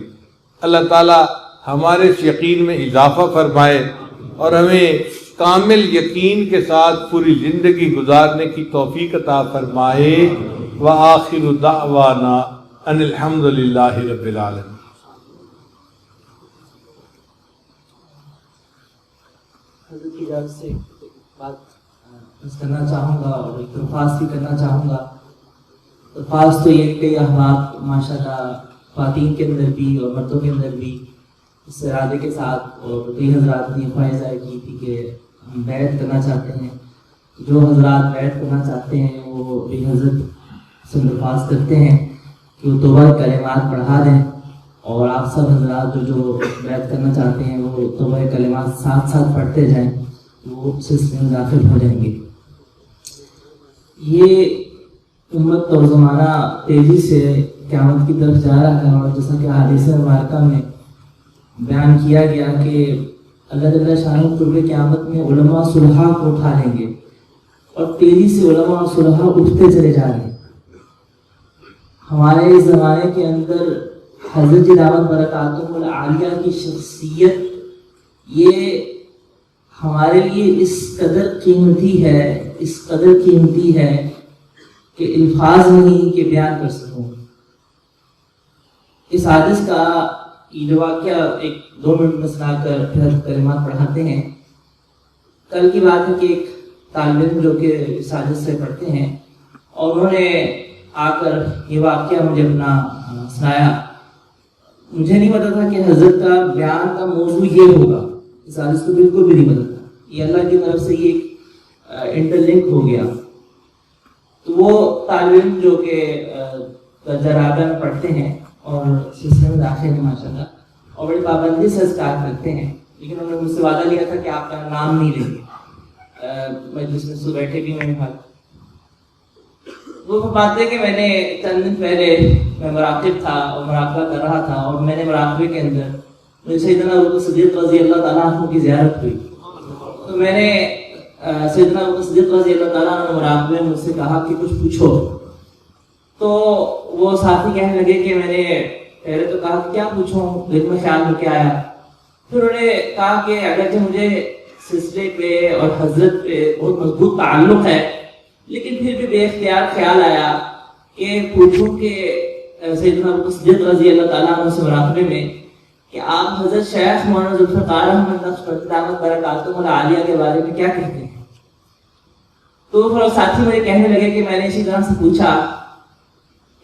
اللہ تعالیٰ ہمارے اس یقین میں اضافہ فرمائے اور ہمیں کامل یقین کے ساتھ پوری زندگی گزارنے کی توفیق عطا فرمائے۔ وآخر دعوانا ان الحمد للہ رب العالمین۔ حضرت کی جانب سے ایک بات کرنا چاہوں گا اور ایک درخواست بھی کرنا چاہوں گا۔ درخواست تو یہ کہ ہم آپ ماشاء اللہ خواتین کے اندر بھی اور مردوں کے اندر بھی اس ارادے کے ساتھ، اور کئی حضرات نے خواہش ظاہر کی تھی کہ ہم بیعت کرنا چاہتے ہیں، جو حضرات بیعت کرنا چاہتے ہیں وہ بھی حضرت سے درخواست کرتے ہیں کہ وہ توبہ کلمات پڑھا دیں، اور آپ سب حضرات جو بیعت کرنا چاہتے ہیں وہ توبہ کلمات ساتھ ساتھ پڑھتے جائیں، وہ سلسلے میں داخل ہو جائیں گے۔ یہ امت اور زمانہ تیزی سے قیامت کی طرف جا رہا ہے، اور جیسا کہ حدیث مبارکہ میں بیان کیا گیا کہ اللہ جل شانہ قرب قیامت میں علماء صلحاء کو اٹھا لیں گے، اور تیزی سے علماء صلحاء اٹھتے چلے جا رہے ہیں۔ ہمارے اس زمانے کے اندر حضرت جی دامت برکاتہم العالیہ کی شخصیت یہ ہمارے لیے اس قدر قیمتی ہے، اس قدر قیمتی ہے کہ الفاظ نہیں کہ بیان کر سکوں۔ اس حادث کا یہ جو واقعہ ایک 2 منٹ میں سنا کر پھر کلمات پڑھاتے ہیں۔ کل کی بات ہے کہ ایک طالب علم جو کہ اس حادث سے پڑھتے ہیں، اور انہوں نے آ کر یہ واقعہ مجھے اپنا سنایا۔ مجھے نہیں پتا تھا کہ حضرت کا بیان کا موضوع یہ ہوگا، اس حادث کو بالکل بھی نہیں پتا تھا، یہ اللہ کی طرف سے یہ ایک انٹرلنک ہو گیا۔ تو وہ طالب علم جو کہ درجہ رابعہ میں پڑھتے ہیں اور سلسلے میں داخل ہیں ماشاء اللہ، اور بڑی پابندی سے اذکار کرتے ہیں، لیکن انہوں نے مجھ سے وعدہ لیا تھا کہ آپ کا نام نہیں لیں گے۔ مجلس میں بیٹھے بھی ہوئے ہیں، وہ بات ہے کہ میں نے چند دن پہلے میں مراقب تھا اور مراقبہ کر رہا تھا، اور میں نے مراقبے کے اندر مجھے سیدنا ابوبکر صدیق رضی اللہ تعالیٰ عنہ کی زیارت ہوئی. تو میں نے سیدنا ابوبکر صدیق رضی اللہ تعالیٰ عنہ مراقبے میں مجھ سے کہا کہ کچھ پوچھو. تو وہ ساتھی کہنے لگے کہ میں نے پہلے تو کہا کہ کیا پوچھوں، دل میں خیال میں کیا آیا. پھر انہوں نے کہا کہ اگرچہ مجھے سلسلے پہ اور حضرت پہ بہت مضبوط تعلق ہے، لیکن پھر بھی بے اختیار خیال آیا کہ پوچھوں کہ سیدنا ابوبکر صدیق رضی اللہ تعالیٰ عنہ سے مراقبے میں کہ آپ حضرت شیخ مولانا ذوالفقار احمد نقشبندی دامت برکاتہم العالیہ کے بارے میں کیا کہتے ہیں. تو پھر ساتھی مجھے کہنے لگے کہ میں نے اسی طرح سے پوچھا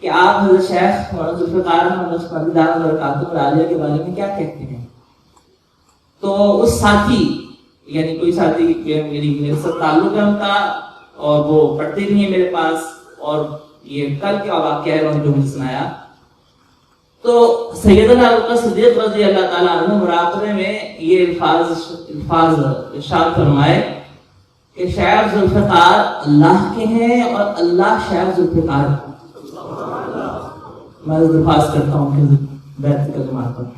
کہ آپ حضرت شیخ مولانا ذوالفقار احمد نقشبندی دامت برکاتہم العالیہ کے بارے میں کیا کہتے ہیں. تو اس ساتھی یعنی کوئی ساتھی میرے ساتھ تعلق ہے ان کا، اور وہ پڑھتے بھی ہیں میرے پاس، اور یہ کل کا واقعہ ہے انہوں نے جو مجھے سنایا. تو سیدنا ابوبکر صدیق رضی اللہ تعالیٰ عنہ مراقبے میں یہ الفاظ ارشاد فرمائے کہ شیخ ذوالفقار اللہ کے ہیں اور اللہ شیخ ذوالفقار. میں درخواست کرتا ہوں کہ بیت کی کلمات پڑھیں.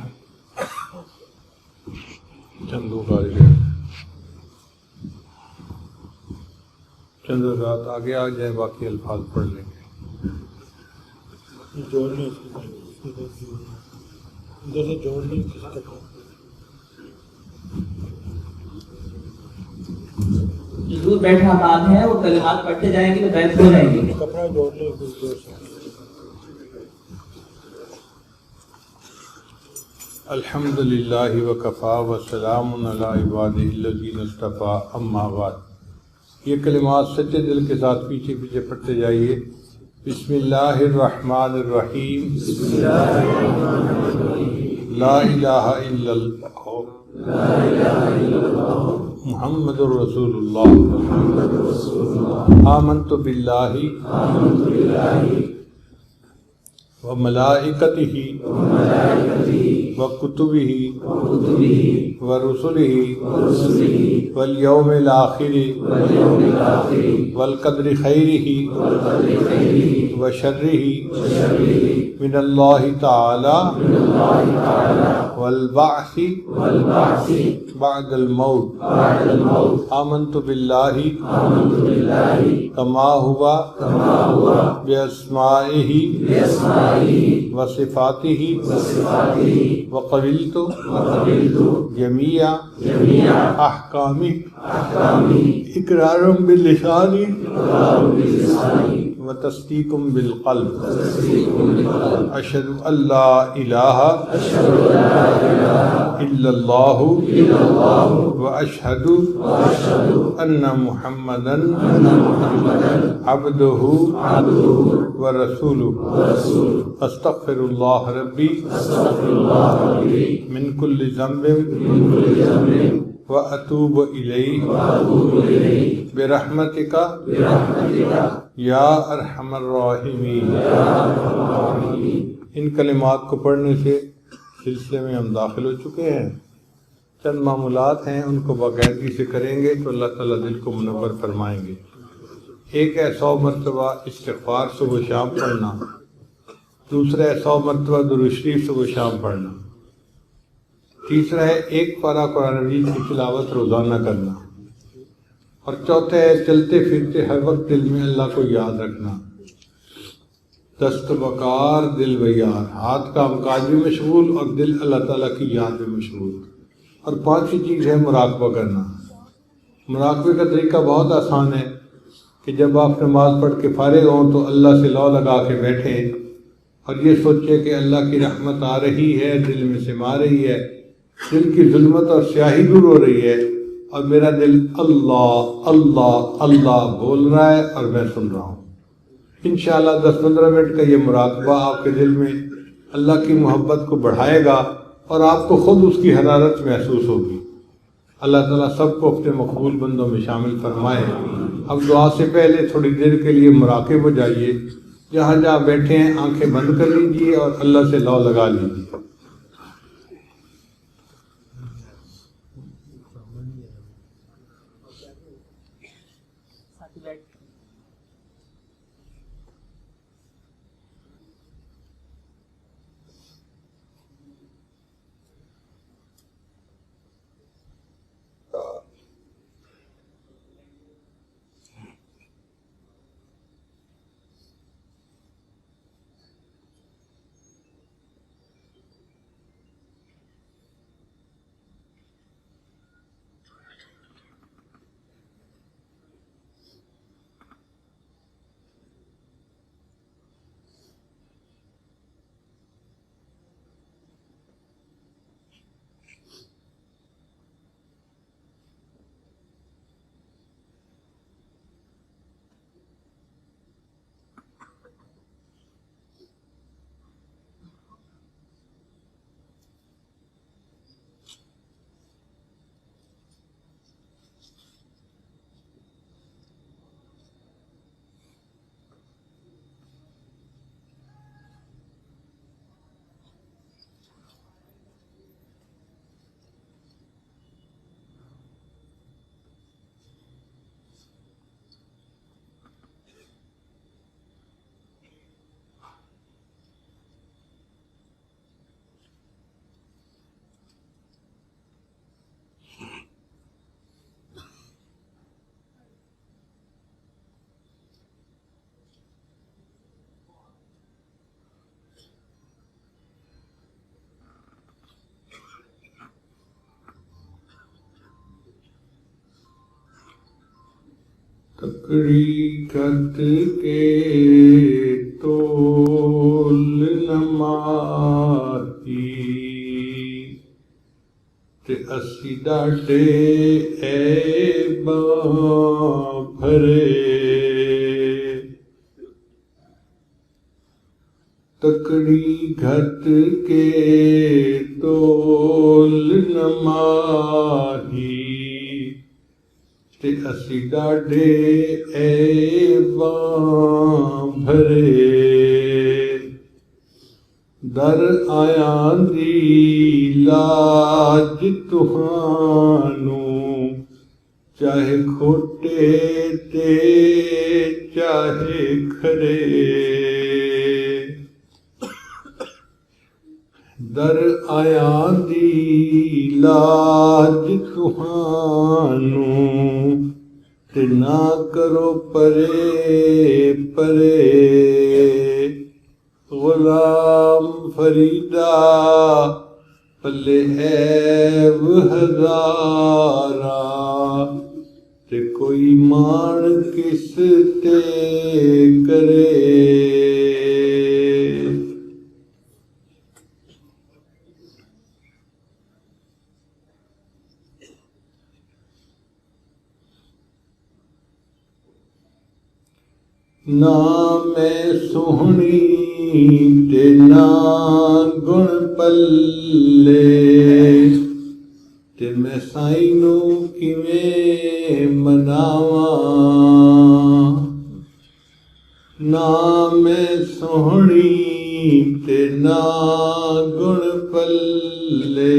چند رات آگے آ جائیں، باقی الفاظ پڑھ لیں گے. جو دور بیٹھا بعد ہے وہ کلمات پڑھتے جائیں گے تو بیت ہو جائیں گے. کپڑا جوڑ لیں کچھ دور سے. الحمد للہ وکفا وسلام علی عبادہ الذین اصطفیٰ، اما بعد. یہ کلمات سچے دل کے ساتھ پیچھے پیچھے پڑھتے جائیے. بسم اللہ الرحمن الرحیم. لا الہ الا اللہ محمد رسول اللہ. آمنت باللہ وملائکتہ وکتبہ ورسلہ والیوم الآخر والقدر خیرہ وشرہ من اللہ تعالی والبعث بعد الموت. آمنت باللہ کما ہوا باسمائہ وصفاتہ وقبلت جمیع احکامہ اقرارا باللسان وتصدیق بالقلب. اشہد ان لا الہ الا اللہ واشہد ان محمدا عبدہ ورسولہ. استغفر اللہ ربی من کل ذنب واتوب الیہ برحمتک یا ارحم الراحمین. ان کلمات کو پڑھنے سے سلسلے میں ہم داخل ہو چکے ہیں. چند معمولات ہیں، ان کو باقاعدگی سے کریں گے تو اللہ تعالیٰ دل کو منور فرمائیں گے. ایک ہے 100 مرتبہ استغفار صبح شام پڑھنا. دوسرا ہے 100 مرتبہ درود شریف صبح شام پڑھنا. تیسرا ہے 1 پارہ قرآن مجید کی تلاوت روزانہ کرنا. اور چوتھا ہے چلتے پھرتے ہر وقت دل میں اللہ کو یاد رکھنا. دست بکار دل بیار، ہاتھ کام کاج میں مشغول اور دل اللہ تعالیٰ کی یاد میں مشغول. اور 5ویں چیز ہے مراقبہ کرنا. مراقبے کا طریقہ بہت آسان ہے کہ جب آپ نماز پڑھ کے فارغ ہوں تو اللہ سے لو لگا کے بیٹھیں اور یہ سوچیں کہ اللہ کی رحمت آ رہی ہے، دل میں سما رہی ہے، دل کی ظلمت اور سیاہی دور ہو رہی ہے اور میرا دل اللہ اللہ اللہ بول رہا ہے اور میں سن رہا ہوں. انشاءاللہ 10-15 منٹ کا یہ مراقبہ آپ کے دل میں اللہ کی محبت کو بڑھائے گا اور آپ کو خود اس کی حرارت محسوس ہوگی. اللہ تعالیٰ سب کو اپنے مقبول بندوں میں شامل فرمائے. اب دعا سے پہلے تھوڑی دیر کے لیے مراقب ہو جائیے. جہاں جہاں بیٹھے ہیں آنکھیں بند کر لیجیے اور اللہ سے لو لگا لیجیے. تکڑی گھٹ کے تول نماہی تے اسی ڈاڈے عیباں بھرے تکڑی گھٹ کے تول نماہی تے اسی ڈاڈے عیباں بھرے در آیاں دی لاج تہانوں چاہے کھوٹے تے چاہے کھرے در آیاں دی لاج تہانوں تے نہ کرو پرے پرے غلام فریدہ پلے عیب ہزارہ تے کوئی مان کس تے کرے نہ میں سوہنی تے نہ گن پلے تے میں سائیں نوں کیویں مناواں نہ میں سوہنی تے نہ گن پلے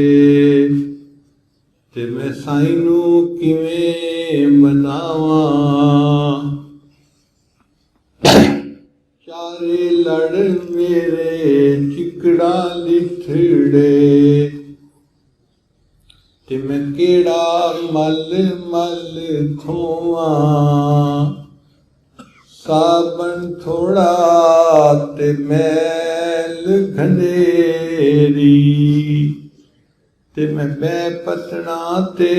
تے میں سائیں نوں کیویں مناواں چارے لڑ میرے چکڑا لٹھڑے تے میں کیڑا مل مل تھواں صابن تھوڑا تے میل گھنیری تے میں بے پتنا تے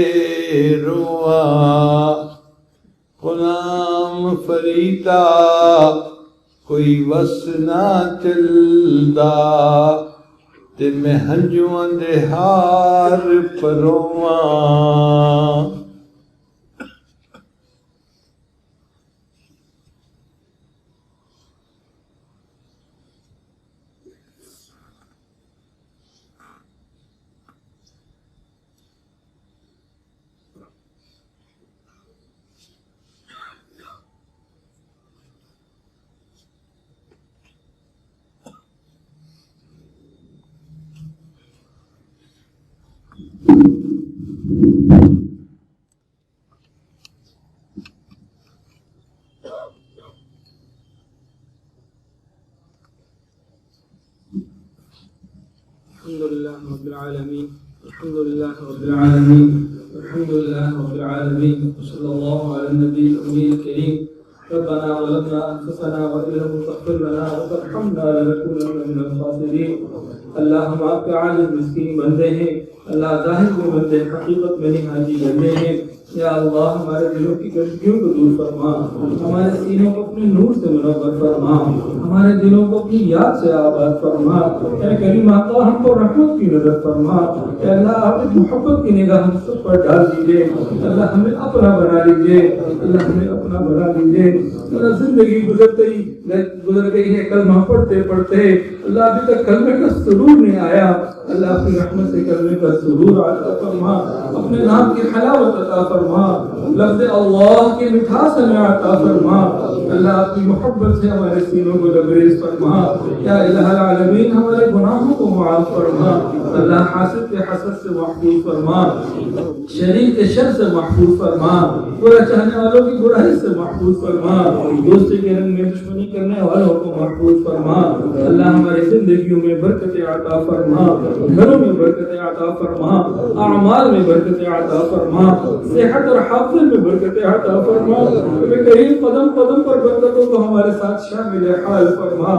رواں غلام فریدہ کوئی وس نہ چلدا تے میں ہنجواں دے ہار پرواں الحمد لله رب العالمين الحمد لله رب العالمين الحمد لله رب العالمين وصلى الله على النبي الأمي الكريم ربنا ظلمنا أنفسنا وإن لم تغفر لنا وترحمنا لنكونن من الخاسرين اللہ ہم آپ کے عاجز مسکین بندے ہیں اللہ ظاہر میں بندے حقیقت میں نہاجی بندے ہیں یا اللہ ہمارے دلوں کی گندگیوں کو دور فرما ہمارے سینوں کو اپنے نور سے منور فرما ہمارے دلوں کو اپنی یاد سے آباد فرما اے کریم آقا ہم کو رحمت کی نظر فرما اے اللہ آپ محبت کی نگاہ ہم سب پر ڈال دیجئے اللہ ہمیں اپنا بنا لیجئے اللہ ہمیں اپنا بنا لیجئے اللہ زندگی گزر گئی ہے کلمہ پڑھتے پڑھتے اللہ ابھی تک کلمے کا سرور نہیں آیا اللہ اپنی رحمت سے کلمے کا سرور عطا فرما اپنے نام کی حلاوت عطا فرما لفظ اللہ کی مٹھاس ہمیں عطا فرما اللہ اپنی محبت سے ہمارے سینوں کو لبریز فرما یا الہ العالمین ہمارے گناہوں کو معاف فرما اللہ حاسد کے حسد سے محفوظ فرما شریر کے شر سے محفوظ فرما برا چاہنے والوں کی برائی سے محفوظ فرما دوستی کے رنگ میں دشمنی کرنے والوں کو محفوظ فرما اللہ ہماری زندگیوں میں برکت عطا فرما گھروں میں برکت عطا فرما اعمال میں برکت عطا فرما صحت اور حافظ میں برکت عطا فرما کریم قدم قدم پر برکتوں کو ہمارے ساتھ شامل حال فرما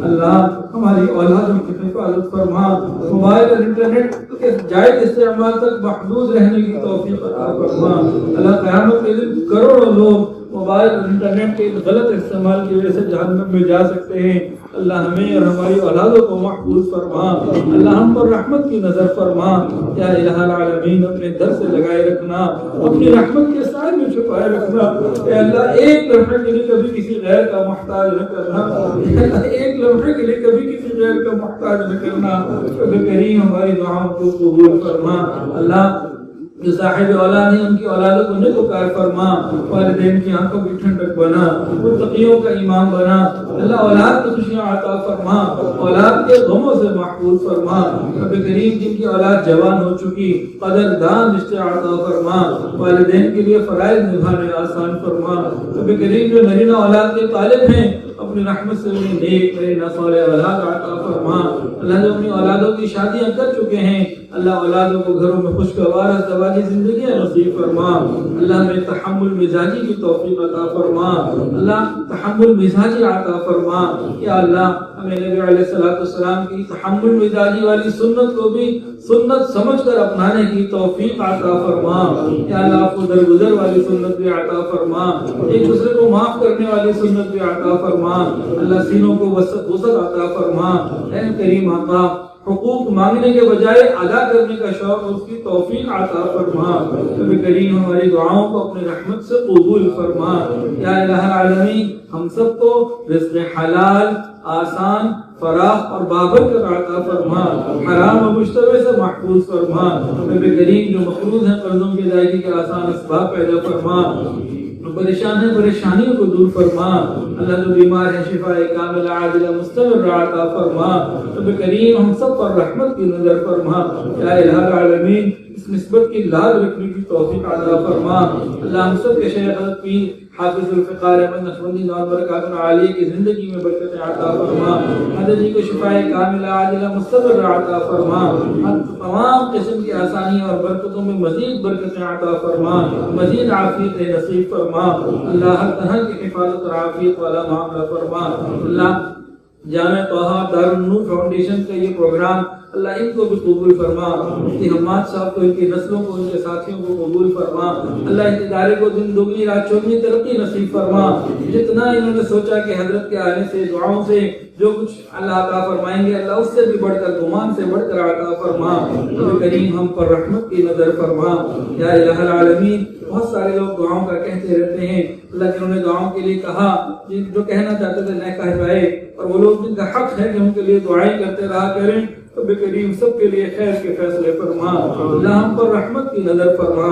اللہ ہماری اولادوں کی حفاظت فرما موبائل اور انٹرنیٹ کے جائز استعمال تک محدود رہنے کی توفیق عطا فرما اللہ قیامت کے دن کروڑوں لوگ موبائل اور انٹرنیٹ کے غلط استعمال کی وجہ سے جہنم میں جا سکتے ہیں. اللہ ہمیں اور ہماری اولادوں کو محفوظ فرما. اللہ ہم پر رحمت کی نظر فرما. یا الہ العالمین اپنے در سے لگائے رکھنا, اپنی رحمت کے سائے میں چھپائے رکھنا. اے اللہ ایک لمحے کے لیے کبھی کسی غیر کا محتاج نہ کرنا. اے اللہ ایک لمحے کے لیے کبھی کسی غیر کا محتاج نہ کرنا. رب کریم ہماری دعاؤں کو قبول فرما. اللہ جو صاحب اولاد ہیں ان کی اولادوں کو نیکوکار فرما. والدین کی آنکھوں کی ٹھنڈک بنا, متقیوں کا امام بنا. اللہ اولاد کی خوشیاں عطا فرما, اولاد کے غموں سے محفوظ فرما. رب کریم جن کی اولاد جوان ہو چکی قدردان رشتے عطا فرما. والدین کے لیے فرائض نبھانے آسان فرما. رب کریم جو نرینہ اولاد کے طالب ہیں اپنی رحمت سے انہیں نیک نرینہ صالح اولاد عطا فرما. اللہ جو اپنی اولادوں کی شادیاں کر چکے ہیں اللہ اولادوں کو گھروں میں خوشگوار ازدواجی زندگیاں نصیب فرما. اللہ ہمیں تحمل مزاجی کی توفیق عطا فرما. اللہ تحمل مزاجی عطا فرما. یا اللہ ہمیں نبی علیہ السلام کی تحمل مزاجی والی سنت کو بھی سنت سمجھ کر اپنانے کی توفیق عطا فرما. یا اللہ آپ کو درگزر والی سنت بھی عطا فرما. ایک دوسرے کو معاف کرنے والی سنت بھی عطا فرما. اللہ سینوں کو وسعت عطا فرما. اے کریم آقا حقوق مانگنے کے بجائے ادا کرنے کا شوق اس کی توفیق عطا فرما. رب کریم ہماری دعاؤں کو اپنے رحمت سے قبول فرما. یا الہ العالمین ہم سب کو رزق حلال آسان فراخ اور بابرکت عطا فرما. حرام و مشتبہ سے محفوظ فرما. رب کریم جو مقروض ہیں قرضوں کی ادائیگی کے آسان اسباب پیدا فرما. پریشان ہے پریشانیوں کو دور فرما. اللہ جو بیمار ہے شفاء کاملہ عاجلہ مستمر عطا فرما. رب کریم ہم سب پر رحمت کی نظر فرما. یا الہ العالمین اس نسبت کی لاز رکھنے کی توفیق عطا فرما. اللہ ہم سب کے شیخ حضرت پیر حافظ الفقار احمد نقشبندی دعوت برکات عالیہ کی زندگی میں برکت عطا فرما. حضرت جی کو شفاء کاملہ عاجلہ مستمر عطا فرما. تمام قسم کی آسانیوں اور برکتوں میں مزید برکتیں عطا فرما. مزید عافیت نصیب فرما. اللہ ہر طرح کی حفاظت اور عافیت والا معاملہ فرما. اللہ جامع طہ دارالنور فاؤنڈیشن کا یہ پروگرام اللہ ان کو بھی قبول فرما. مفتی حماد صاحب کو ان کی نسلوں کو ان کے ساتھیوں کو قبول فرما. اللہ اس ادارے کو دن دگنی رات چوگنی ترقی نصیب فرما. جتنا انہوں نے سوچا کہ حضرت کے آنے سے دعاؤں سے جو کچھ اللہ عطا فرمائیں گے اللہ اس سے بھی بڑھ کر گمان سے بڑھ کر عطا فرما. رب کریم ہم پر رحمت کی نظر فرما. یا الہ العالمین بہت سارے لوگ دعاؤں کا کہتے رہتے ہیں. اللہ جنہوں نے دعاؤں کے لیے کہا جو کہنا چاہتے تھے نہ کہہ پائے, اور وہ لوگ جن کا حق ہے کہ ان کے لیے دعائیں کرتے رہا کریں. رب کریم سب کے لیے خیر کے فیصلے فرما. اللہ ہم پر رحمت کی نظر فرما.